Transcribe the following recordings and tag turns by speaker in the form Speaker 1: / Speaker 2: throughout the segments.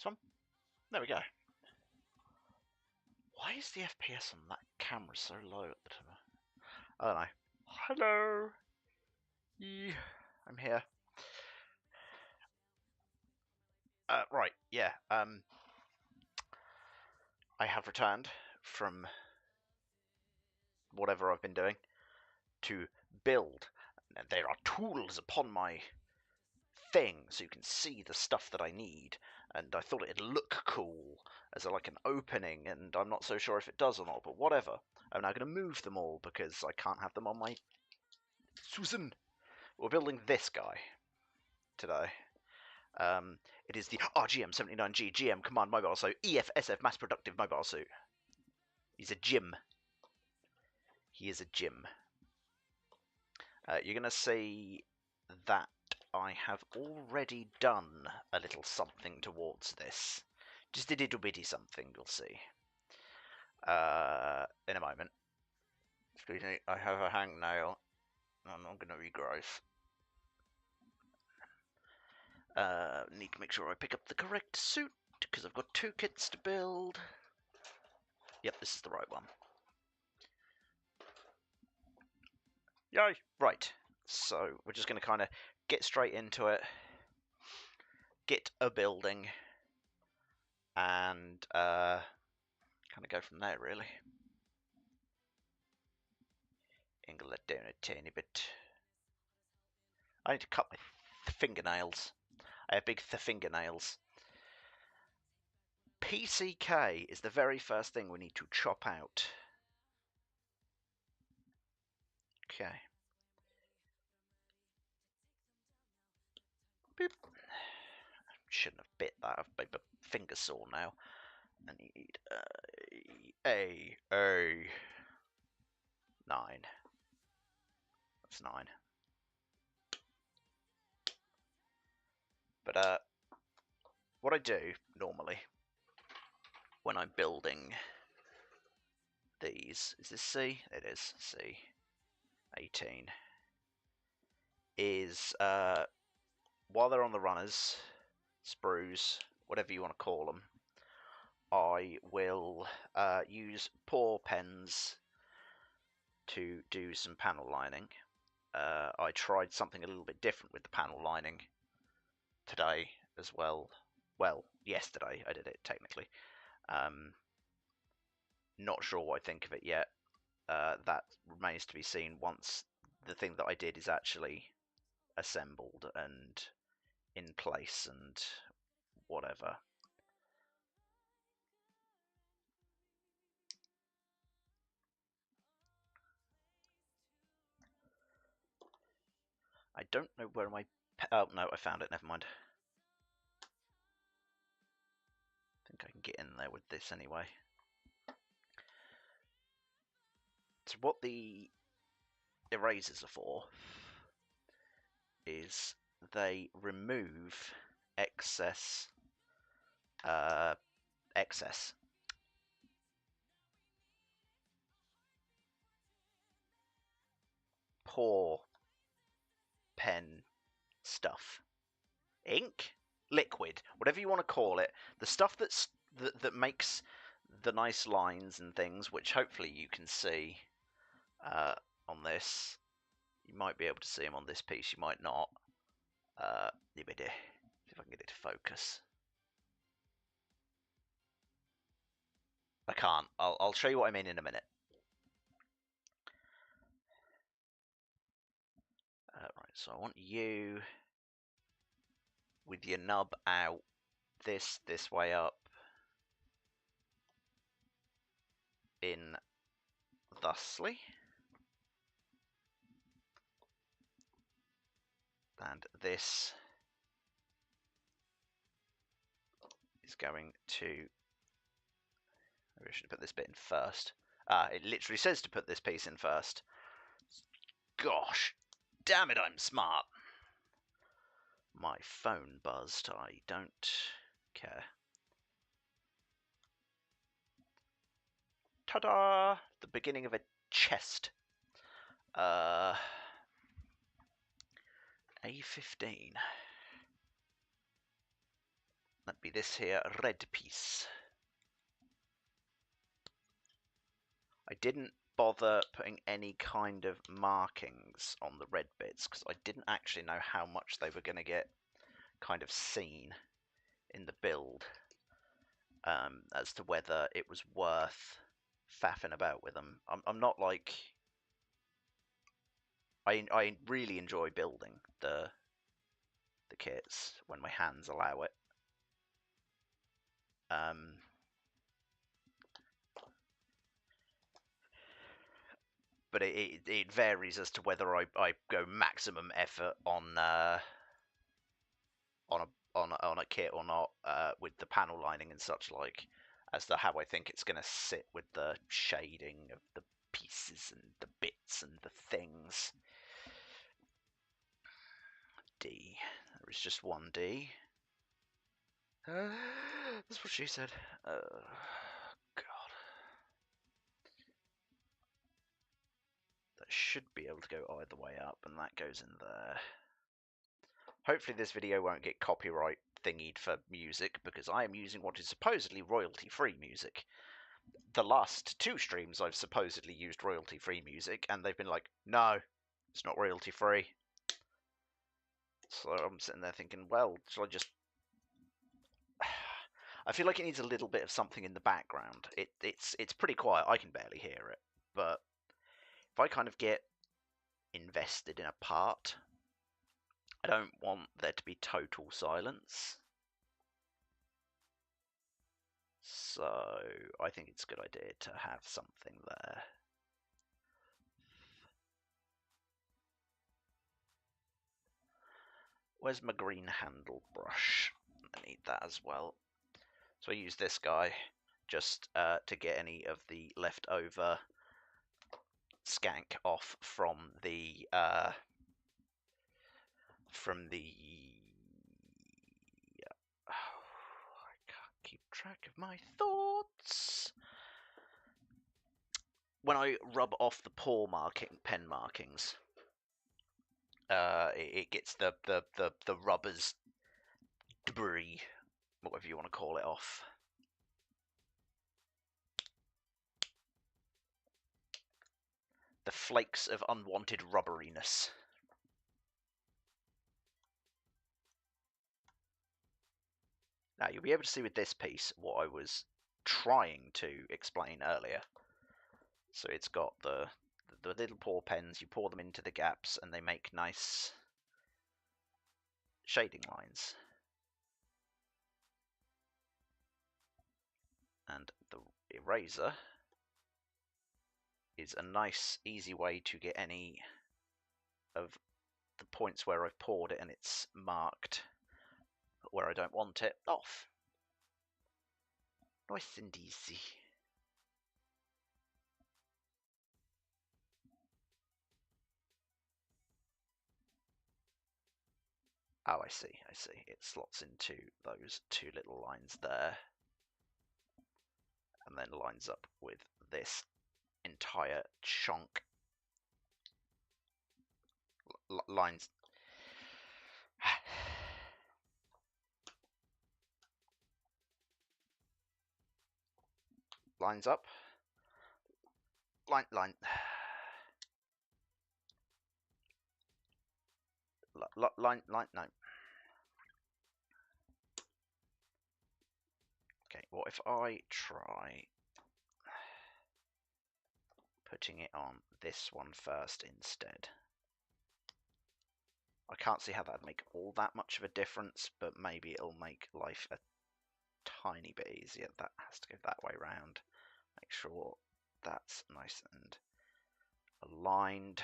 Speaker 1: This one? There we go. Why is the FPS on that camera so low at the time? I don't know. Hello! I'm here. Right, yeah. I have returned from whatever I've been doing to build. There are tools upon my thing so you can see the stuff that I need, and I thought it'd look cool as like an opening, and I'm not so sure if it does or not, but whatever. I'm now going to move them all because I can't have them on my Susan. We're building this guy today. It is the RGM 79G GM Command Mobile Suit, EFSF Mass Productive Mobile Suit. He's a Jim. He is a Jim. You're going to see that I have already done a little something towards this. Just a little bitty something, you'll see. In a moment. Excuse me, I have a hangnail. I'm not going to regrowth. Need to make sure I pick up the correct suit, because I've got 2 kits to build. Yep, this is the right one. Yay! Right, so we're just going to kind of get straight into it, get a building, and kind of go from there, really. Angle that down a tiny bit. I need to cut my fingernails. I have big fingernails. PCK is the very first thing we need to chop out. Okay. Boop. Shouldn't have bit that. I've made my finger sore now. I need a 9. That's 9. But what I do normally when I'm building these, is this C? It is C. 18. Is while they're on the runners, sprues, whatever you want to call them, I will use paw pens to do some panel lining. I tried something a little bit different with the panel lining today as well. Well, yesterday I did it technically. Not sure what I think of it yet. That remains to be seen once the thing that I did is actually assembled and in place and whatever. I don't know where my... Oh, no, I found it. Never mind. I think I can get in there with this anyway. So what the erasers are for is they remove excess paw pen stuff. Ink? Liquid, whatever you want to call it. The stuff that makes the nice lines and things, which hopefully you can see on this. You might be able to see them on this piece, you might not. See if I can get it to focus. I can't. I'll show you what I mean in a minute. Right, so I want you with your nub out, this way up, in thusly, and this is going to... Maybe I should have put this bit in first. It literally says to put this piece in first. Gosh, damn it, I'm smart. My phone buzzed. I don't care. Ta-da! The beginning of a chest. A15. That'd be this here red piece. I didn't bother putting any kind of markings on the red bits because I didn't actually know how much they were going to get kind of seen in the build, as to whether it was worth faffing about with them. I'm not like... I really enjoy building the kits when my hands allow it. But it varies as to whether I go maximum effort on a kit or not, with the panel lining and such like, as to how I think it's going to sit with the shading of the pieces and the bits and the things. D. There is just one D. That's what she said. God. That should be able to go either way up, and that goes in there. Hopefully this video won't get copyright thingied for music, because I am using what is supposedly royalty-free music. The last 2 streams I've supposedly used royalty-free music, and they've been like, no, it's not royalty-free. So I'm sitting there thinking, well, shall I just... I feel like it needs a little bit of something in the background. It's pretty quiet, I can barely hear it, but if I kind of get invested in a part, I don't want there to be total silence. So I think it's a good idea to have something there. Where's my green handle brush? I need that as well. So I use this guy just to get any of the leftover skank off from the I can't keep track of my thoughts. When I rub off the pen markings, it gets the rubber's debris, whatever you want to call it, off. The flakes of unwanted rubberiness. Now you'll be able to see with this piece what I was trying to explain earlier. So it's got the little paw pens, you pour them into the gaps and they make nice shading lines. And the eraser is a nice, easy way to get any of the points where I've poured it and it's marked where I don't want it off. Nice and easy. Oh, I see. It slots into those 2 little lines there. And then lines up with this entire chunk. Lines. Lines up. Line. Line, no. Okay, what if I try putting it on this one first instead? I can't see how that'd make all that much of a difference, but maybe it'll make life a tiny bit easier. That has to go that way round. Make sure that's nice and aligned.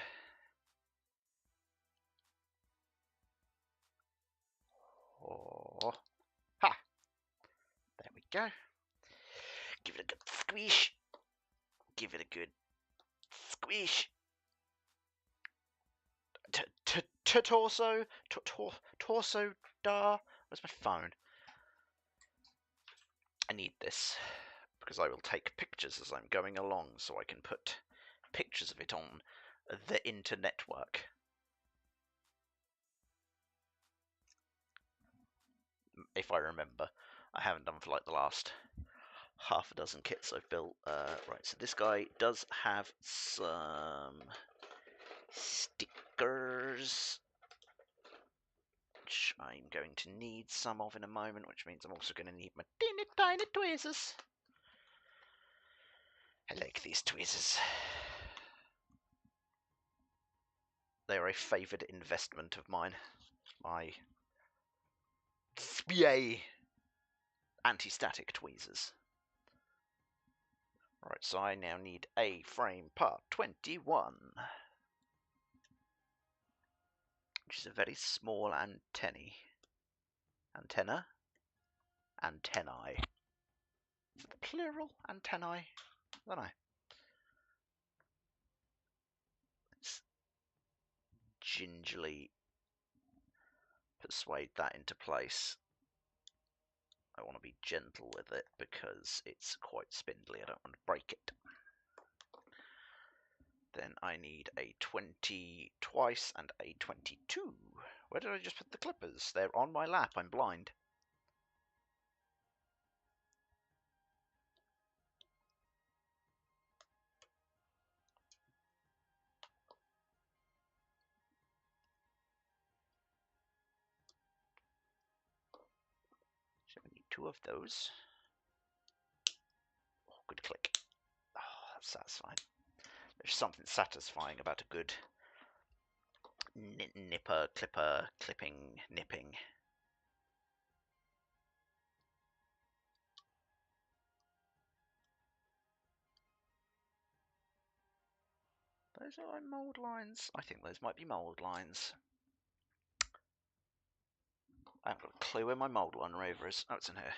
Speaker 1: Oh, ha! There we go. Give it a good squish. Give it a good squish. Torso da. Where's my phone? I need this because I will take pictures as I'm going along, so I can put pictures of it on the internetwork. If I remember. I haven't done for like the last half a dozen kits I've built. Right, so this guy does have some stickers, which I'm going to need some of in a moment, which means I'm also going to need my teeny tiny tweezers. I like these tweezers. They are a favoured investment of mine. My SPA anti-static tweezers. Right, so I now need a frame part 21, which is a very small antennae. Antennae. Is it the plural? Antennae? I don't know. Let's gingerly persuade that into place. I want to be gentle with it because it's quite spindly. I don't want to break it. Then I need a 20 twice and a 22. Where did I just put the clippers? They're on my lap. I'm blind. So we need 2 of those. Oh, good click. Oh, that's satisfying. There's something satisfying about a good nipper, clipper, clipping, nipping. Those are mould lines. I think those might be mould lines. I haven't got a clue where my mould line rover is. Oh, it's in here.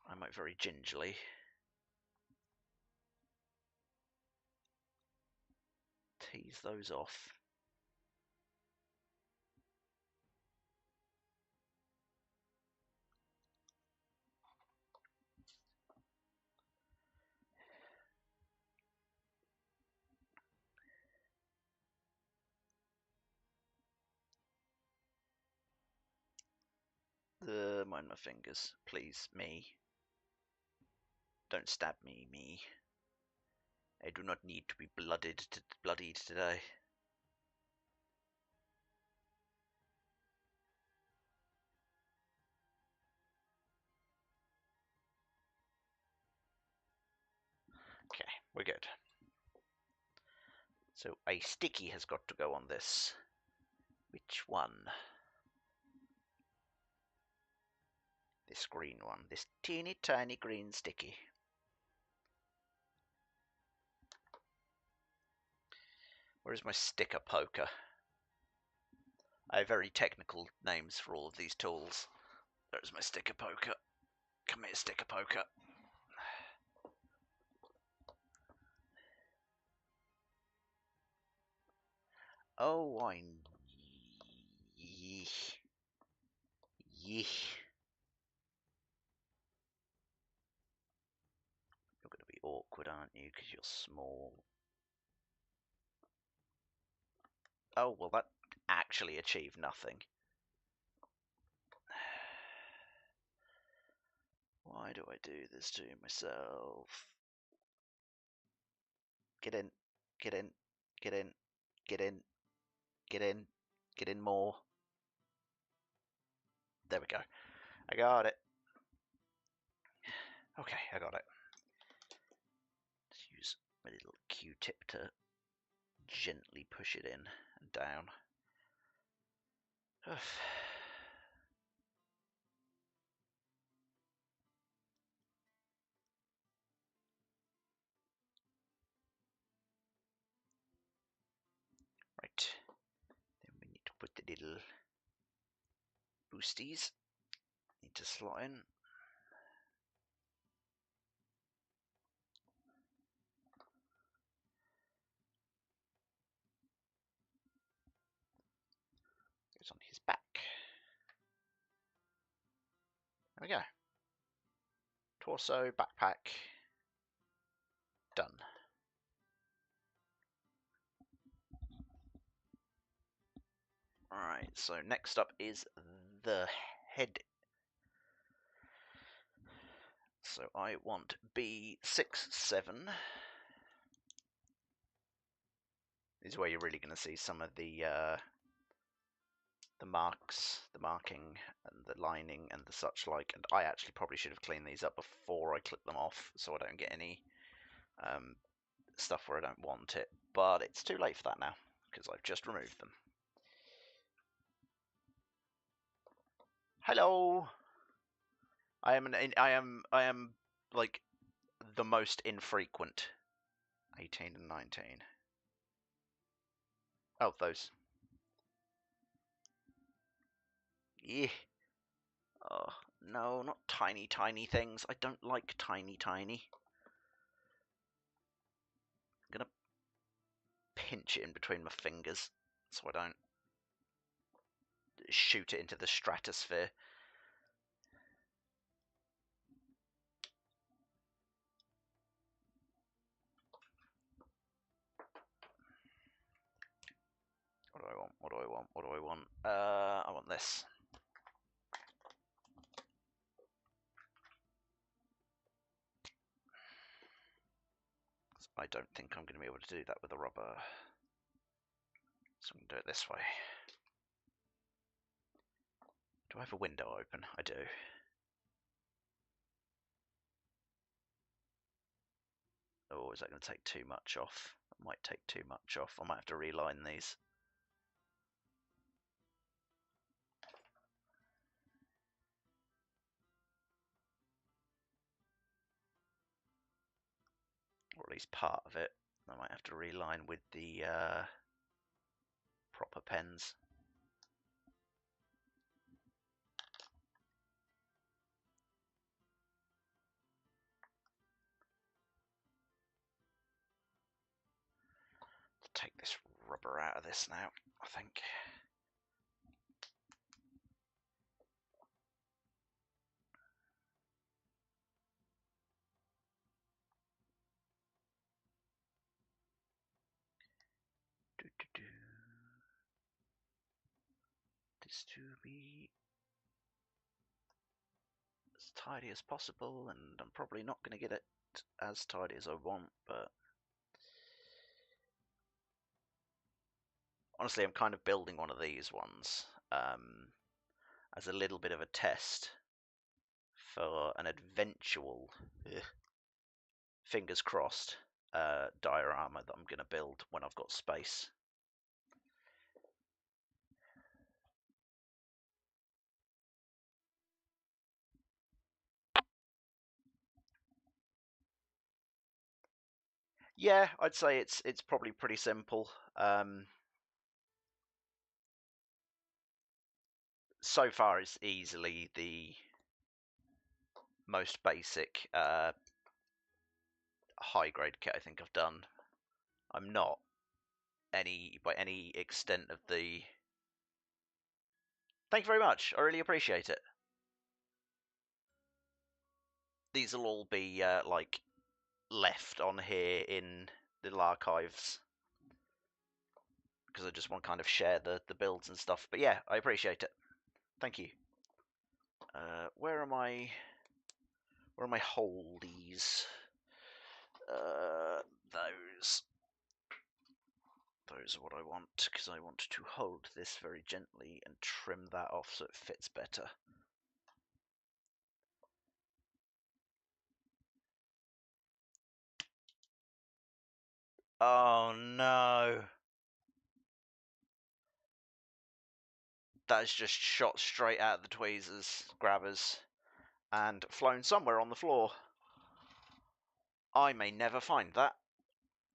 Speaker 1: I might very gingerly tease those off. Mind my fingers, please, me. Don't stab me, me. I do not need to be bloodied today. Okay, we're good. So a sticky has got to go on this. Which one? This green one. This teeny tiny green sticky. Where's my sticker poker? I have very technical names for all of these tools. There's my sticker poker. Come here, sticker poker. Oh, I... Yeesh. Yeesh. You're going to be awkward, aren't you? Because you're small. Oh, well, that actually achieved nothing. Why do I do this to myself? Get in. Get in. Get in. Get in. Get in. Get in more. There we go. I got it. Okay, I got it. Let's use my little Q-tip to gently push it in and down. Right. Then we need to put the little boosties. Need to slot in. Goes on his back. There we go. Torso, backpack. Done. Alright, so next up is the head. So I want B67. This is where you're really going to see some of the marks, the marking, and the lining, and the such like. And I actually probably should have cleaned these up before I clip them off, so I don't get any stuff where I don't want it. But it's too late for that now, because I've just removed them. Hello. I am like the most infrequent. 18 and 19. Oh, those. Yeah. Oh, no, not tiny, tiny things. I don't like tiny, tiny. I'm gonna pinch it in between my fingers so I don't shoot it into the stratosphere. What do I want? What do I want? What do I want? I want this. I don't think I'm going to be able to do that with a rubber. So I'm going to do it this way. Do I have a window open? I do. Oh, is that going to take too much off? It might take too much off. I might have to reline these. Or at least part of it. I might have to reline with the proper pens. Take this rubber out of this now, I think. This to be as tidy as possible, and I'm probably not going to get it as tidy as I want, but honestly, I'm kind of building one of these ones as a little bit of a test for an eventual, fingers crossed, diorama that I'm going to build when I've got space. Yeah, I'd say it's probably pretty simple. So far, it's easily the most basic high grade kit I think I've done. I'm not by any extent of the. Thank you very much. I really appreciate it. These will all be like left on here in little archives because I just want to kind of share the builds and stuff. But yeah, I appreciate it. Thank you. Where are my holdies? Those. Those are what I want, because I want to hold this very gently and trim that off so it fits better. Oh no! That's just shot straight out of the tweezers, grabbers, and flown somewhere on the floor. I may never find that.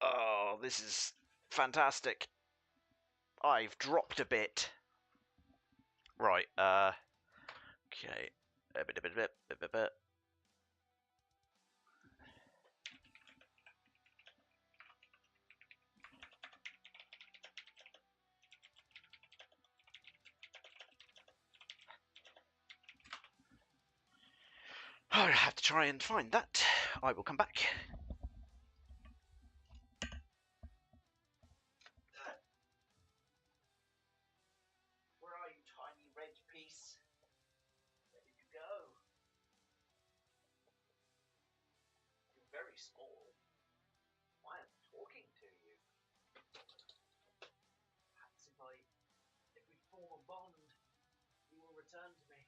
Speaker 1: Oh, this is fantastic. I've dropped a bit. Right, okay. A bit. I'll have to try and find that. I will come back. Where are you, tiny red piece? Where did you go? very small. Why am I talking to you? Perhaps if we form a bond, you will return to me.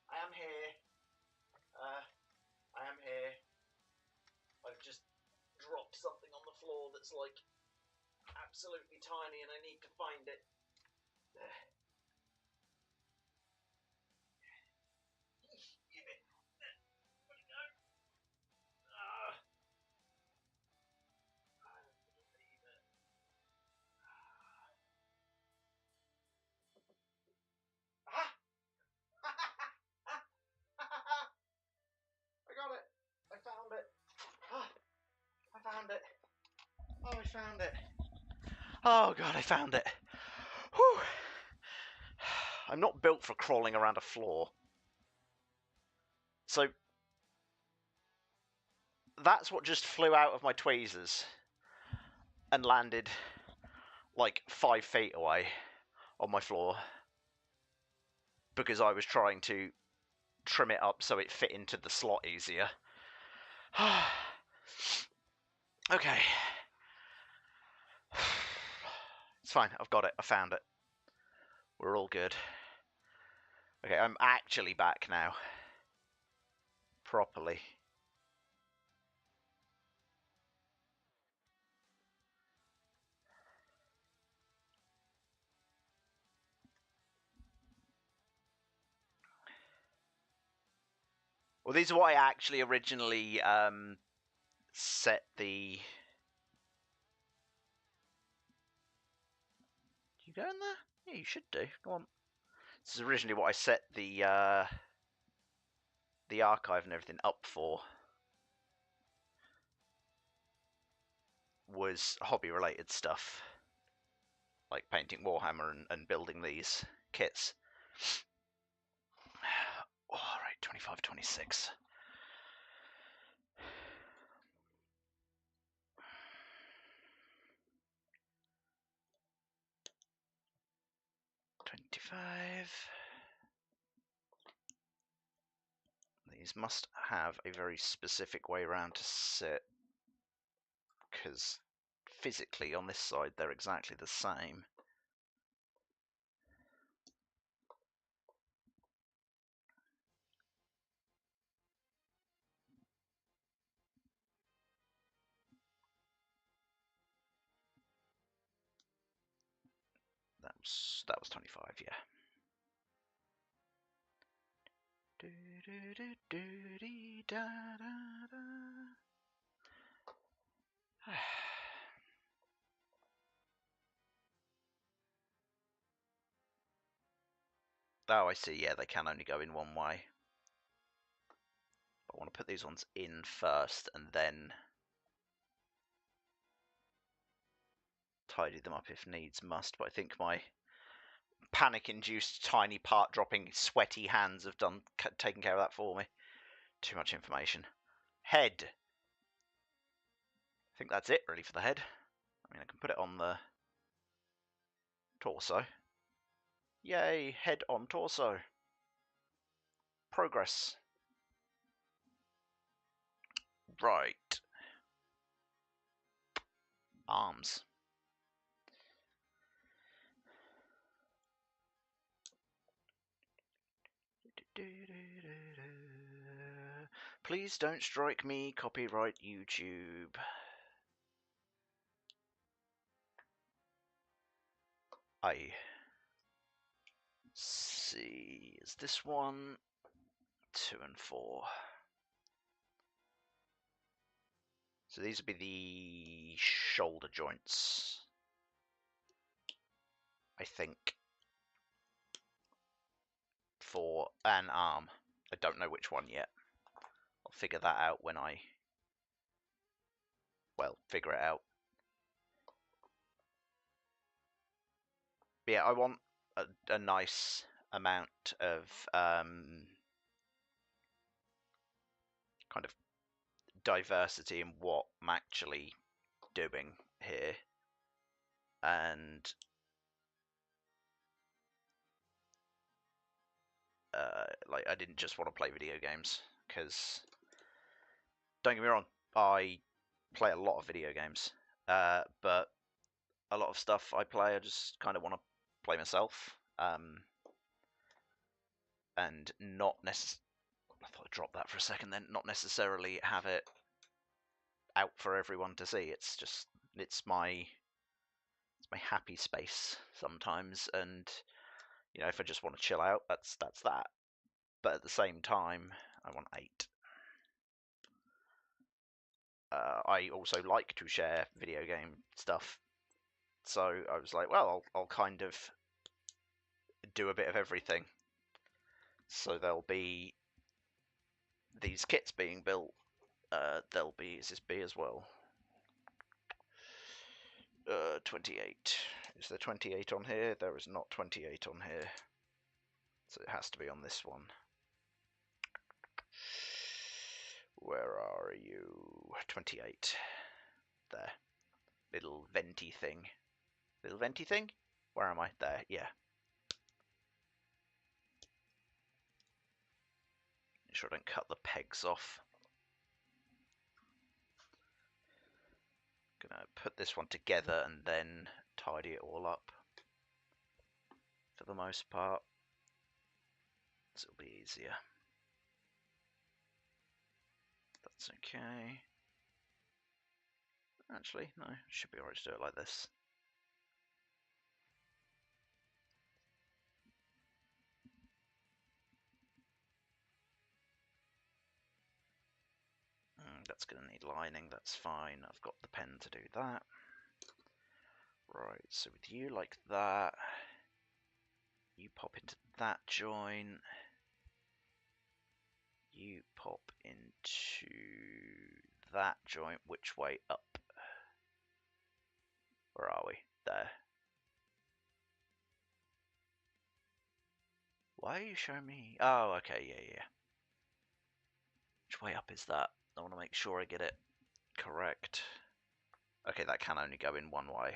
Speaker 1: I am here. I am here. I've just dropped something on the floor that's like absolutely tiny and I need to find it. Where'd it go? I don't believe it. I got it. I found it. I found it. Oh, I found it. Oh, God, I found it. Whew. I'm not built for crawling around a floor. So, that's what just flew out of my tweezers and landed like 5 feet away on my floor because I was trying to trim it up so it fit into the slot easier. Okay. It's fine. I've got it. I found it. We're all good. Okay, I'm actually back now. Properly. Well, these are what I actually originally set the... Do you go in there? Yeah, you should do. Go on. This is originally what I set the archive and everything up for. Was hobby-related stuff. Like painting Warhammer and building these kits. Alright, 25, 26. These must have a very specific way around to sit, because physically on this side they're exactly the same. That was 25, yeah. Oh, I see, yeah, they can only go in one way. But I want to put these ones in first and then tidy them up if needs must, but I think my panic-induced tiny part-dropping sweaty hands have taken care of that for me. Too much information. Head. I think that's it really for the head. I mean, I can put it on the torso. Yay, head on torso. Progress. Right. Arms. Please don't strike me, copyright YouTube. I see. Is this one? 2 and 4. So these would be the shoulder joints, I think, for an arm. I don't know which one yet. I'll figure that out when I, well, figure it out. But yeah, I want a nice amount of kind of diversity in what I'm actually doing here. And like, I didn't just want to play video games, because don't get me wrong, I play a lot of video games, but a lot of stuff I play I just kind of want to play myself, and not necessarily. I thought I'd drop that for a second then. Not necessarily have it out for everyone to see. It's my happy space sometimes, and if I just want to chill out, that's that. But at the same time, I want 8. I also like to share video game stuff, so I was like, well, I'll kind of do a bit of everything. So there'll be these kits being built. There'll be, is this B as well? 28. Is there 28 on here? There is not 28 on here. So it has to be on this one. Where are you? 28. There. Little venti thing. Little venti thing? Where am I? There, yeah. Make sure I don't cut the pegs off. Gonna put this one together and then tidy it all up for the most part, so it'll be easier. That's okay. Actually, no, should be alright to do it like this. That's going to need lining, that's fine. I've got the pen to do that. Right, so with you like that, you pop into that joint, you pop into that joint. Which way up? Where are we? There. Why are you showing me? Oh, okay, yeah. Which way up is that? I want to make sure I get it correct. Okay, that can only go in one way.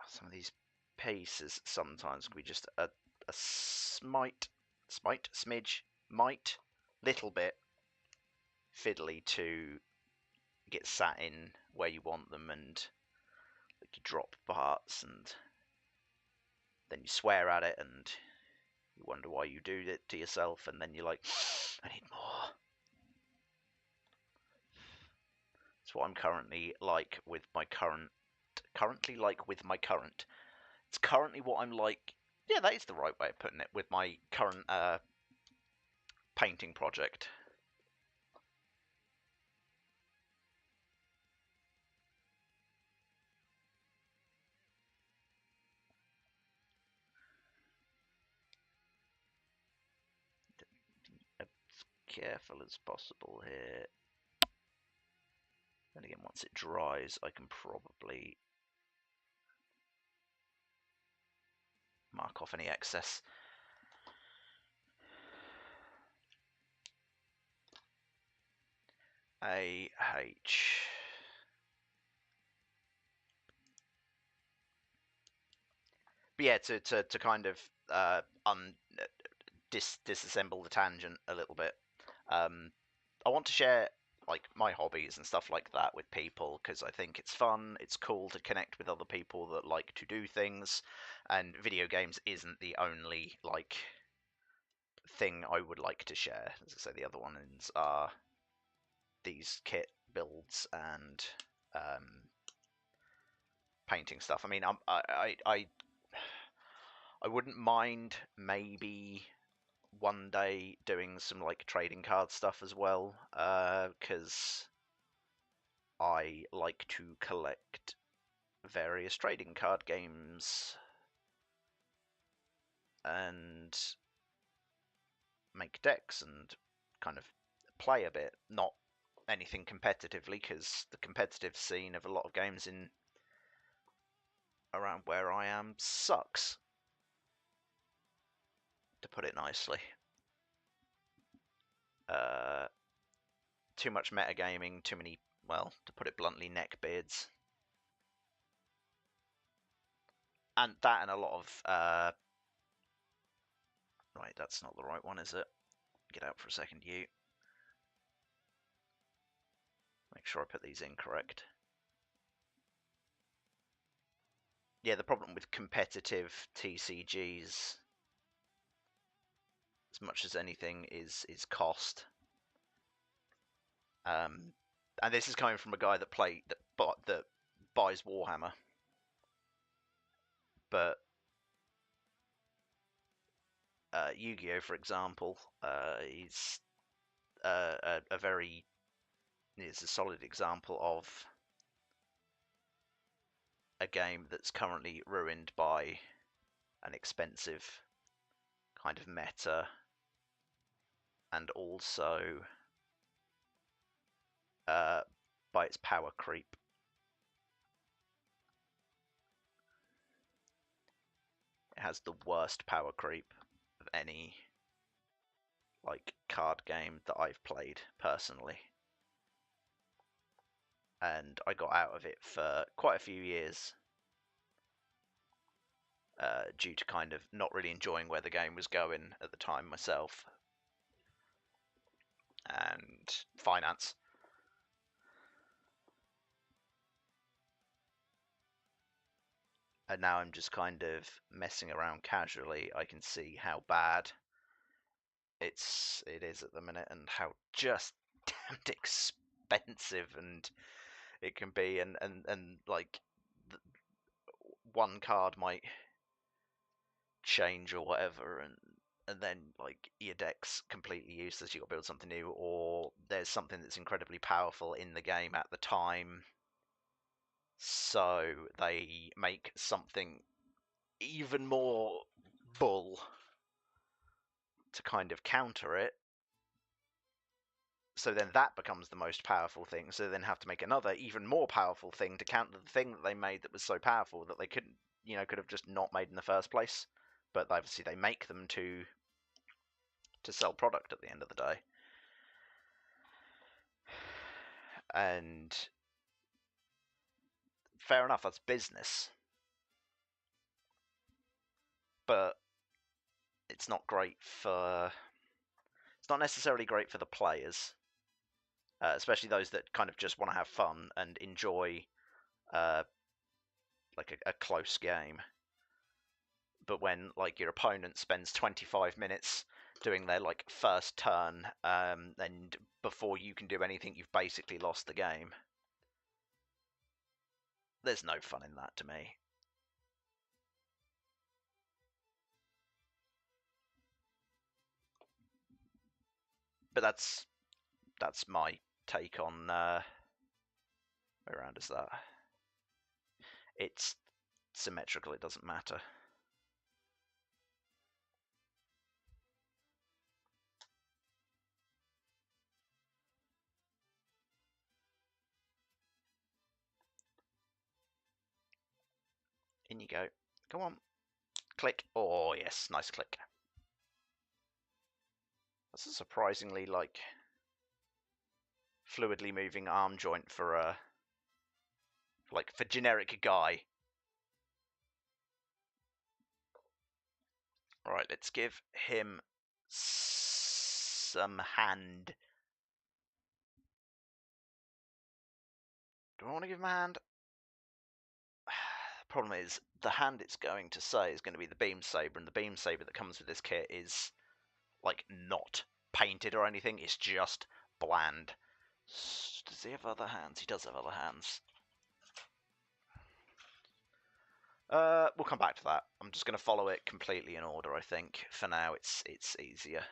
Speaker 1: Some of these pieces sometimes can be just a smidge, little bit fiddly to get sat in where you want them, and like you drop parts and then you swear at it and you wonder why you do it to yourself, and then you're like, I need more. It's what I'm currently like with my current. It's currently what I'm like. Yeah, that is the right way of putting it. With my current painting project. As careful as possible here. Then again, once it dries, I can probably mark off any excess. AH. But yeah, to kind of disassemble the tangent a little bit. I want to share like my hobbies and stuff like that with people, because I think it's fun, it's cool to connect with other people that like to do things, and video games isn't the only like thing I would like to share. As I say, the other ones are these kit builds and painting stuff. I mean, I wouldn't mind maybe one day doing some like trading card stuff as well, because I like to collect various trading card games and make decks and kind of play a bit. Not anything competitively, because the competitive scene of a lot of games in around where I am sucks, to put it nicely. Too much metagaming, too many, well, to put it bluntly, neckbeards. And that and a lot of... Right, that's not the right one, is it? Get out for a second, you. Make sure I put these in correct. Yeah, the problem with competitive TCGs, as much as anything, is cost. And this is coming from a guy that buys Warhammer, but Yu-Gi-Oh, for example, is a very is a solid example of a game that's currently ruined by an expensive kind of meta, and also by its power creep. It has the worst power creep of any like card game that I've played personally, and I got out of it for quite a few years due to kind of not really enjoying where the game was going at the time myself, and finance. And now I'm just kind of messing around casually. I can see how bad it is at the minute, and how just damned expensive and it can be, and like one card might change or whatever, and then like your deck's completely useless. You got to build something new, or there's something that's incredibly powerful in the game at the time, so they make something even more bull to kind of counter it. So then that becomes the most powerful thing. So they then have to make another even more powerful thing to counter the thing that they made that was so powerful that they couldn't, could have just not made in the first place. But obviously they make them to sell product at the end of the day. And fair enough, that's business. But it's not great for... It's not necessarily great for the players. Especially those that kind of just want to have fun and enjoy like a close game. But when like your opponent spends 25 minutes doing their like first turn, and before you can do anything, you've basically lost the game. There's no fun in that to me. But that's my take on where around is that. It's symmetrical, it doesn't matter. In you go. Come on. Click. Oh, yes. Nice click. That's a surprisingly, like, fluidly moving arm joint for for generic guy. Alright, let's give him some hand. Do I want to give him a hand? The problem is, the hand it's going to say is going to be the beam saber, and the beam saber that comes with this kit is, like, not painted or anything. It's just bland. Does he have other hands? He does have other hands. We'll come back to that. I'm just going to follow it completely in order, I think. For now, it's easier.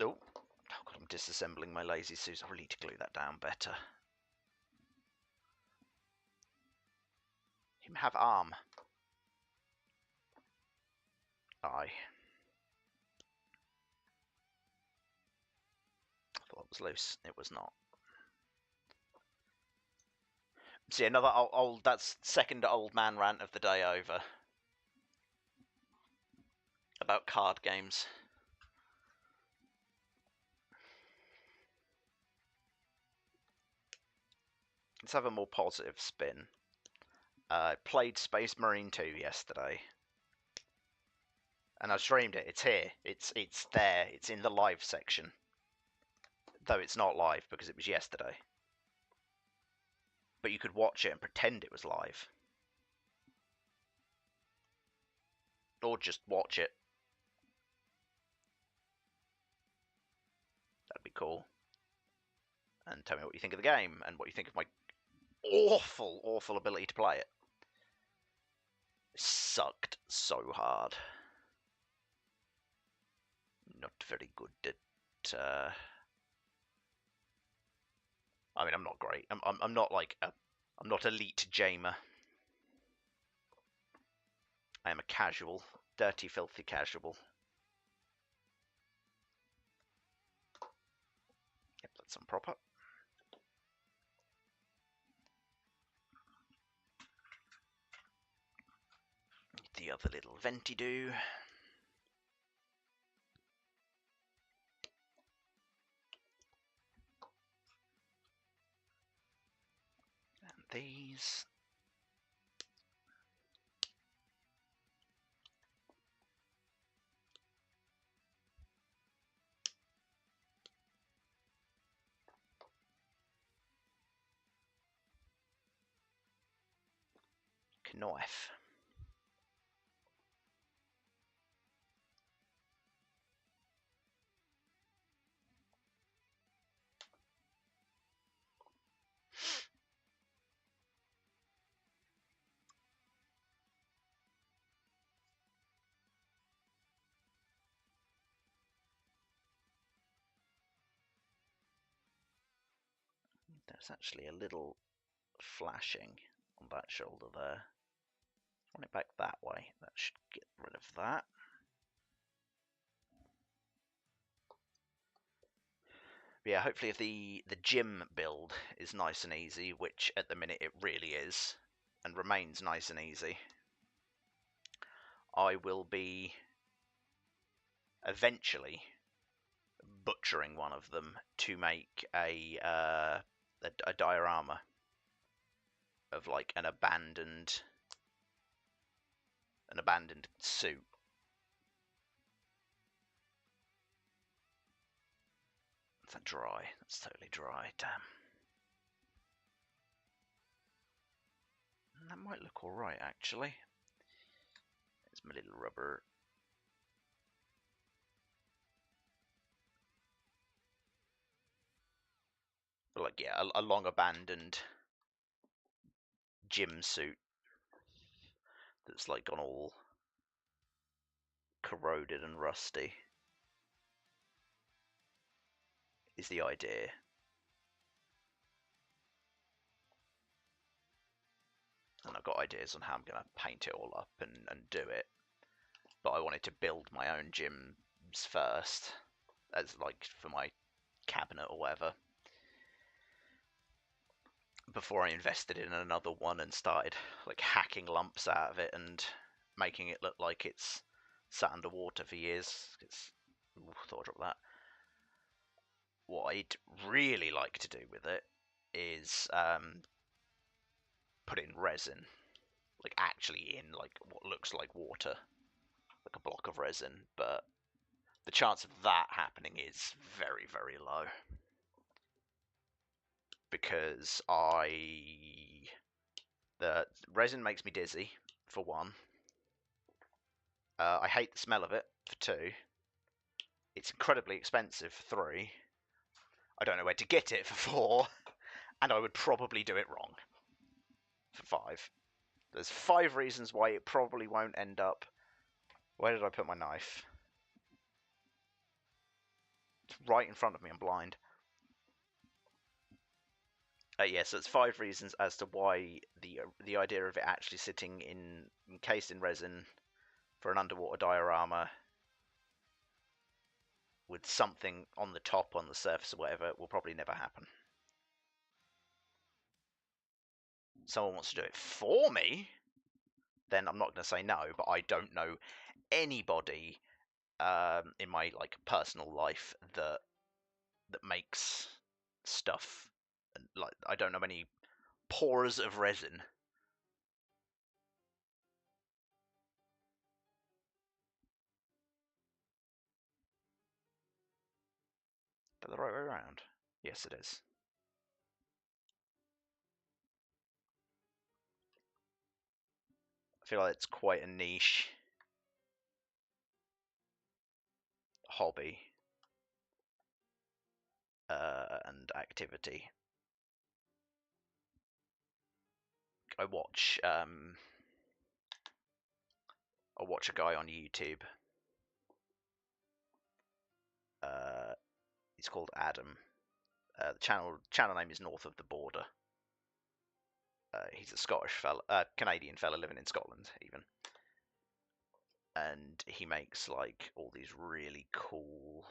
Speaker 1: Oh God, I'm disassembling my lazy suit. I really need to glue that down better. Him have arm. Aye. I thought it was loose. It was not. See, another old that's second old man rant of the day over. about card games. Let's have a more positive spin. I played Space Marine 2 yesterday. And I streamed it. It's here. It's there. It's in the live section. Though it's not live because it was yesterday. But you could watch it and pretend it was live. Or just watch it. That'd be cool. And tell me what you think of the game and what you think of my awful, awful ability to play it. It sucked so hard. Not very good at. I mean, I'm not great. I'm not like I'm not elite gamer. I am a casual, dirty, filthy casual. Yep, that's some proper. The other little venty do. And these. Knife. There's actually a little flashing on that shoulder there. Run it back that way. That should get rid of that. But yeah, hopefully if the gym build is nice and easy, which at the minute it really is, and remains nice and easy, I will be eventually butchering one of them to make a diorama of like an abandoned suit. Is that dry? That's totally dry. Damn. That might look alright, actually. There's my little rubber. But like, yeah, a long abandoned gym suit that's like gone all corroded and rusty is the idea. And I've got ideas on how I'm going to paint it all up and do it. But I wanted to build my own gyms first, as like for my cabinet or whatever, before I invested in another one and started like hacking lumps out of it and making it look like it's sat underwater for years. Thought of that. What I'd really like to do with it is put in resin, like actually in like what looks like water, like a block of resin, but the chance of that happening is very, very low. Because the resin makes me dizzy, for one. I hate the smell of it, for two. It's incredibly expensive, for three. I don't know where to get it, for four. And I would probably do it wrong, for five. There's 5 reasons why it probably won't end up. Where did I put my knife? It's right in front of me, I'm blind. So it's 5 reasons as to why the idea of it actually sitting encased in resin for an underwater diorama with something on the top, on the surface or whatever, will probably never happen. Someone wants to do it for me, then I'm not going to say no, but I don't know anybody in my like personal life that makes stuff, and like I don't know many pourers of resin. But the right way around. Yes, it is. I feel like it's quite a niche hobby and activity. I watch a guy on YouTube. Uh, he's called Adam. The channel name is North of the Border. He's a Scottish fella, Canadian fella living in Scotland, even, and he makes like all these really cool.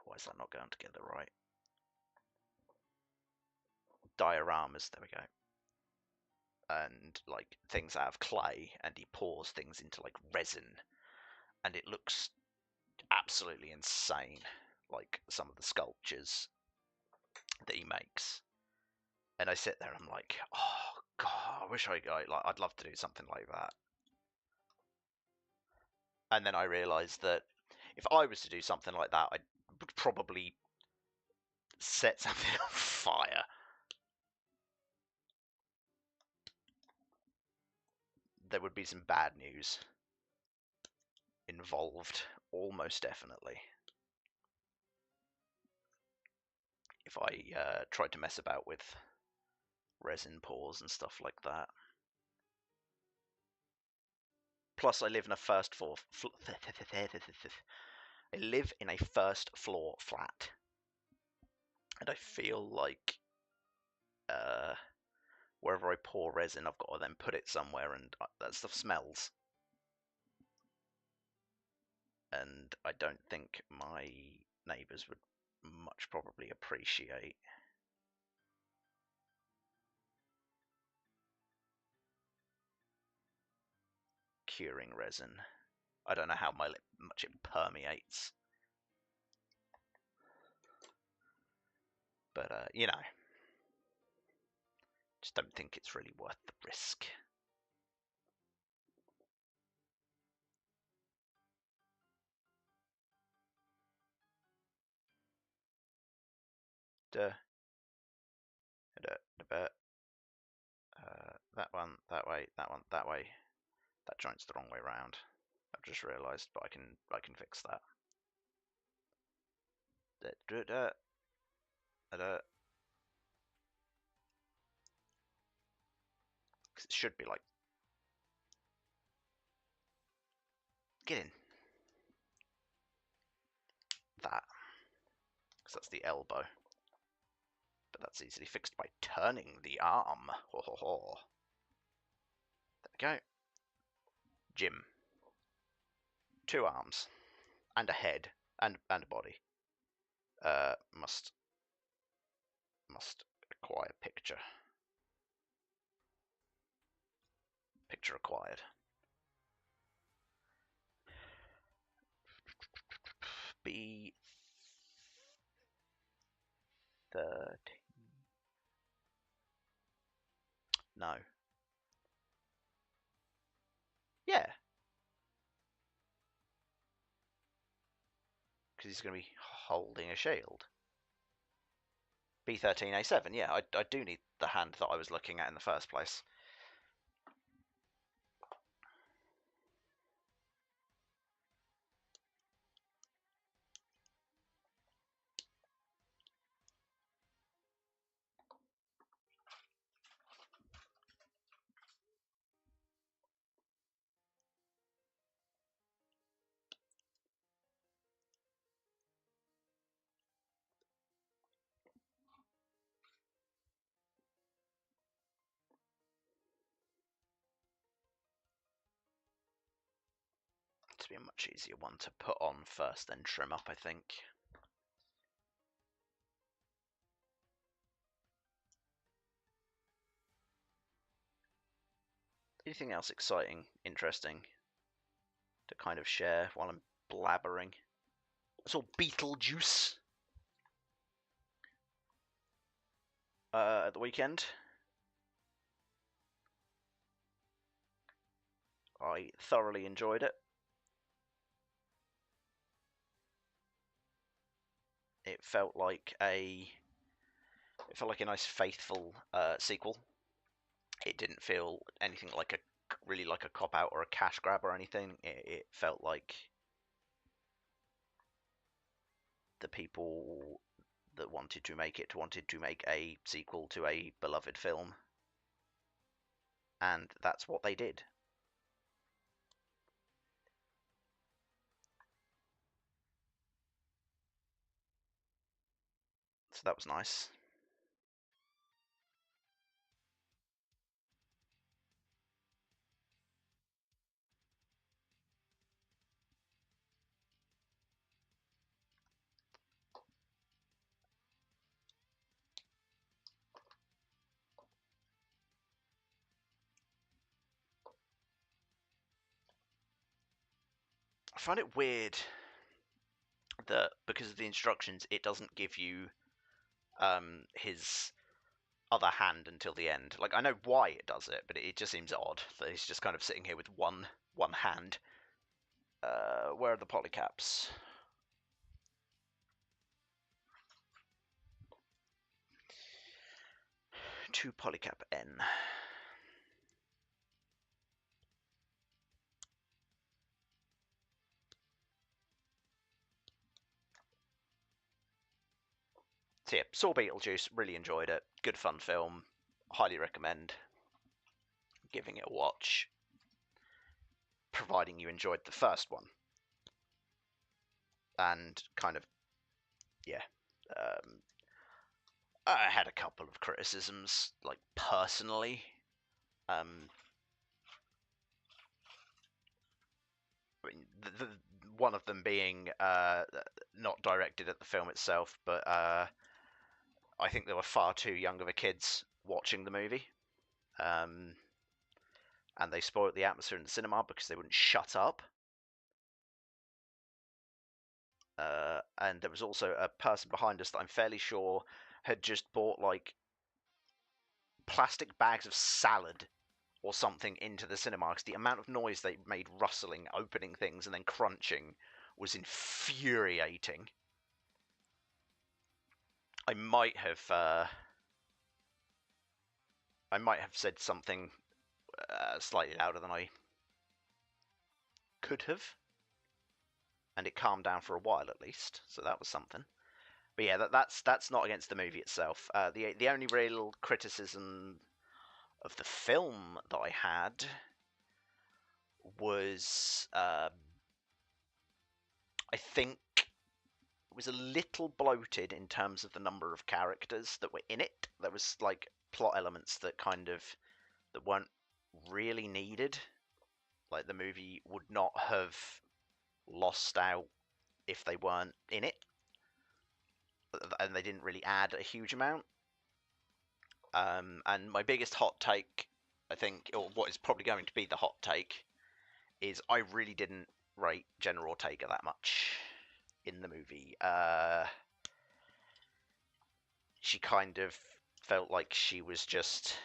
Speaker 1: Why is that not going together right? Dioramas. There we go. And like things out of clay, and he pours things into like resin, and it looks absolutely insane. Like some of the sculptures that he makes, and I sit there and I'm like, oh god, I wish I'd love to do something like that. And then I realised that if I was to do something like that, I would probably set something on fire. There would be some bad news involved, almost definitely, if I tried to mess about with resin pours and stuff like that. Plus, I live in a first floor. I live in a first floor flat, and I feel like wherever I pour resin, I've got to then put it somewhere, and that stuff smells. And I don't think my neighbours would much probably appreciate curing resin. I don't know how much it permeates, but you know, just don't think it's really worth the risk. Duh. That one, that way, that one, that way. That joint's the wrong way round. I've just realised, but I can fix that. It should be like, get in. That, because that's the elbow. But that's easily fixed by turning the arm. Ho ho ho. There we go. Jim. 2 arms. And a head. And a body. Must acquire picture. Picture acquired. B 13. No. Yeah. Because he's going to be holding a shield. B13A7, yeah, I do need the hand that I was looking at in the first place. To be a much easier one to put on first, then trim up, I think. Anything else exciting, interesting to kind of share while I'm blabbering. I saw Beetlejuice at the weekend. I thoroughly enjoyed it. It felt like a nice faithful sequel. It didn't feel anything like a cop out or a cash grab or anything. It felt like the people that wanted to make a sequel to a beloved film, and that's what they did. So that was nice. I find it weird that because of the instructions, it doesn't give you his other hand until the end. Like, I know why it does it, but it just seems odd that he's just kind of sitting here with one hand. Where are the polycaps? Two polycap N. So yeah, saw Beetlejuice, really enjoyed it. Good fun film. Highly recommend giving it a watch, providing you enjoyed the first one. And kind of, yeah. I had a couple of criticisms, like personally. Um, I mean, one of them being not directed at the film itself, but I think there were far too young of a kids watching the movie. And they spoiled the atmosphere in the cinema because they wouldn't shut up. And there was also a person behind us that I'm fairly sure had just bought like plastic bags of salad or something into the cinema because the amount of noise they made rustling, opening things, and then crunching was infuriating. I might have said something slightly louder than I could have, and it calmed down for a while at least, so that was something. But yeah, that's not against the movie itself. The only real criticism of the film that I had was I think it was a little bloated in terms of the number of characters that were in it. There was like plot elements that weren't really needed. Like the movie would not have lost out if they weren't in it, and they didn't really add a huge amount. And my biggest hot take, I think, or what is probably going to be the hot take, is I really didn't rate General Ortega that much in the movie. She kind of felt like she was just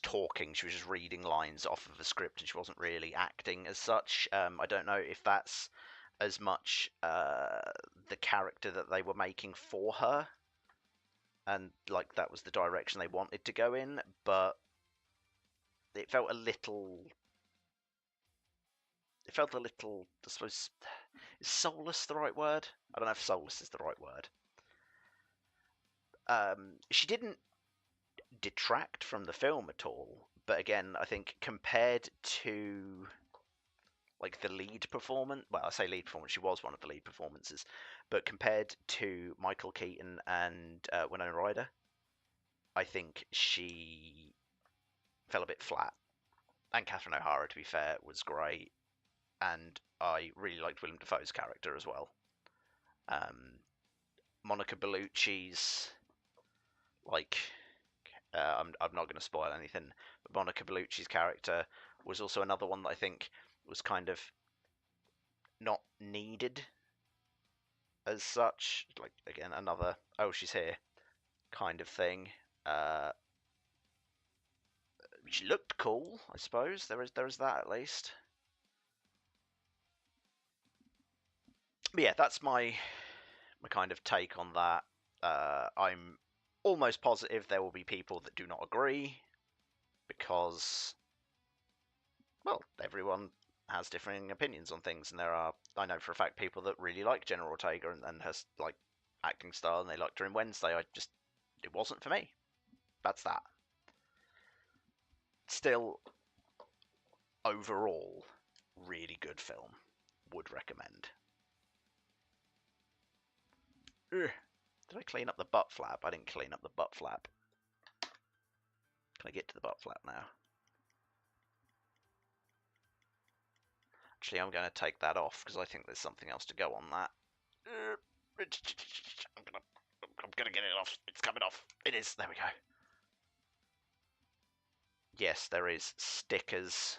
Speaker 1: talking. She was just reading lines off of the script, and she wasn't really acting as such. I don't know if that's as much the character that they were making for her, and like that was the direction they wanted to go in, but it felt a little. It felt a little. I suppose, is soulless the right word? I don't know if soulless is the right word. She didn't detract from the film at all, but again, I think compared to like the lead performance, well, I say lead performance, she was one of the lead performances, but compared to Michael Keaton and Winona Ryder, I think she fell a bit flat. And Catherine O'Hara, to be fair, was great, and I really liked Willem Dafoe's character as well. Um, Monica Bellucci's like I'm not going to spoil anything, but Monica Bellucci's character was also another one that I think was kind of not needed as such. Like, again, another, oh, she's here kind of thing. She looked cool, I suppose. There is that, at least. But yeah, that's my kind of take on that. I'm almost positive there will be people that do not agree, because, well, everyone has differing opinions on things, and there are, I know for a fact, people that really like General Ortega and has like acting style, and they liked her in Wednesday. It wasn't for me. That's that. Still, overall, really good film. Would recommend. Ugh. Did I clean up the butt flap? I didn't clean up the butt flap. Can I get to the butt flap now? Actually, I'm going to take that off because I think there's something else to go on that. I'm gonna get it off. It's coming off. It is. There we go. Yes, there is stickers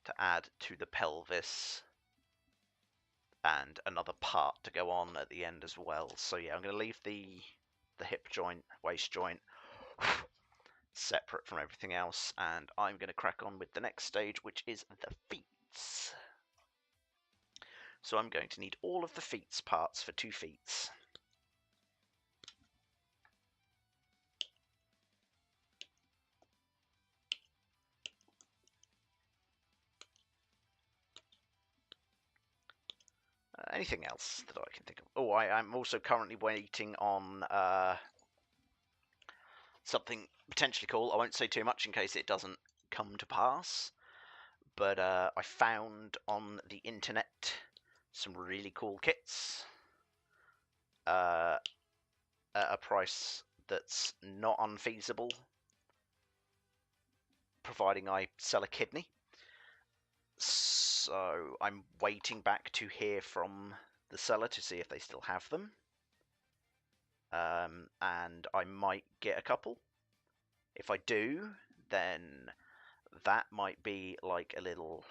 Speaker 1: to add to the pelvis, and another part to go on at the end as well. So yeah, I'm going to leave the hip joint, waist joint separate from everything else, and I'm going to crack on with the next stage, which is the feet. So I'm going to need all of the feet parts for 2 feet. Anything else that I can think of? Oh, I'm also currently waiting on something potentially cool. I won't say too much in case it doesn't come to pass. But I found on the internet some really cool kits at a price that's not unfeasible, providing I sell a kidney. So I'm waiting back to hear from the seller to see if they still have them. And I might get a couple. If I do, then that might be like a little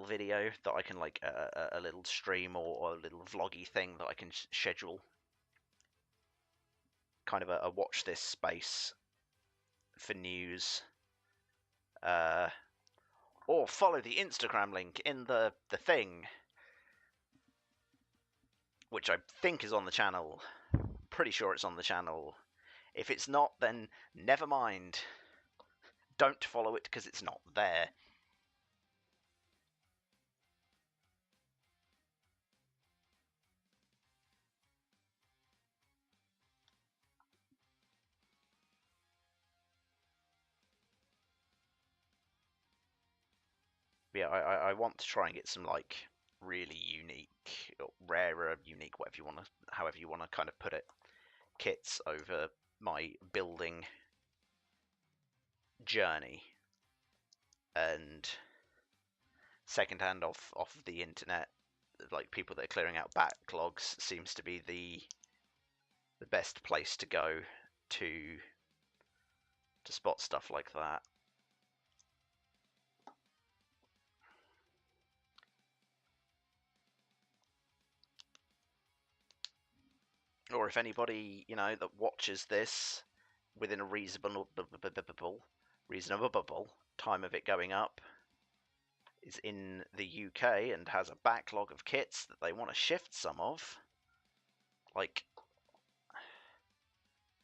Speaker 1: video that I can, like, a little stream or a little vloggy thing that I can schedule, kind of a watch this space for news, or follow the Instagram link in the thing, which I think is on the channel. Pretty sure it's on the channel. If it's not, then never mind. Don't follow it because it's not there. Yeah, I want to try and get some, like, really unique, or rarer, unique, however you want to kind of put it, kits over my building journey. And secondhand off the internet, like, people that are clearing out backlogs seems to be the best place to go to spot stuff like that. Or if anybody, that watches this within a reasonable time of it going up is in the UK and has a backlog of kits that they want to shift some of, like,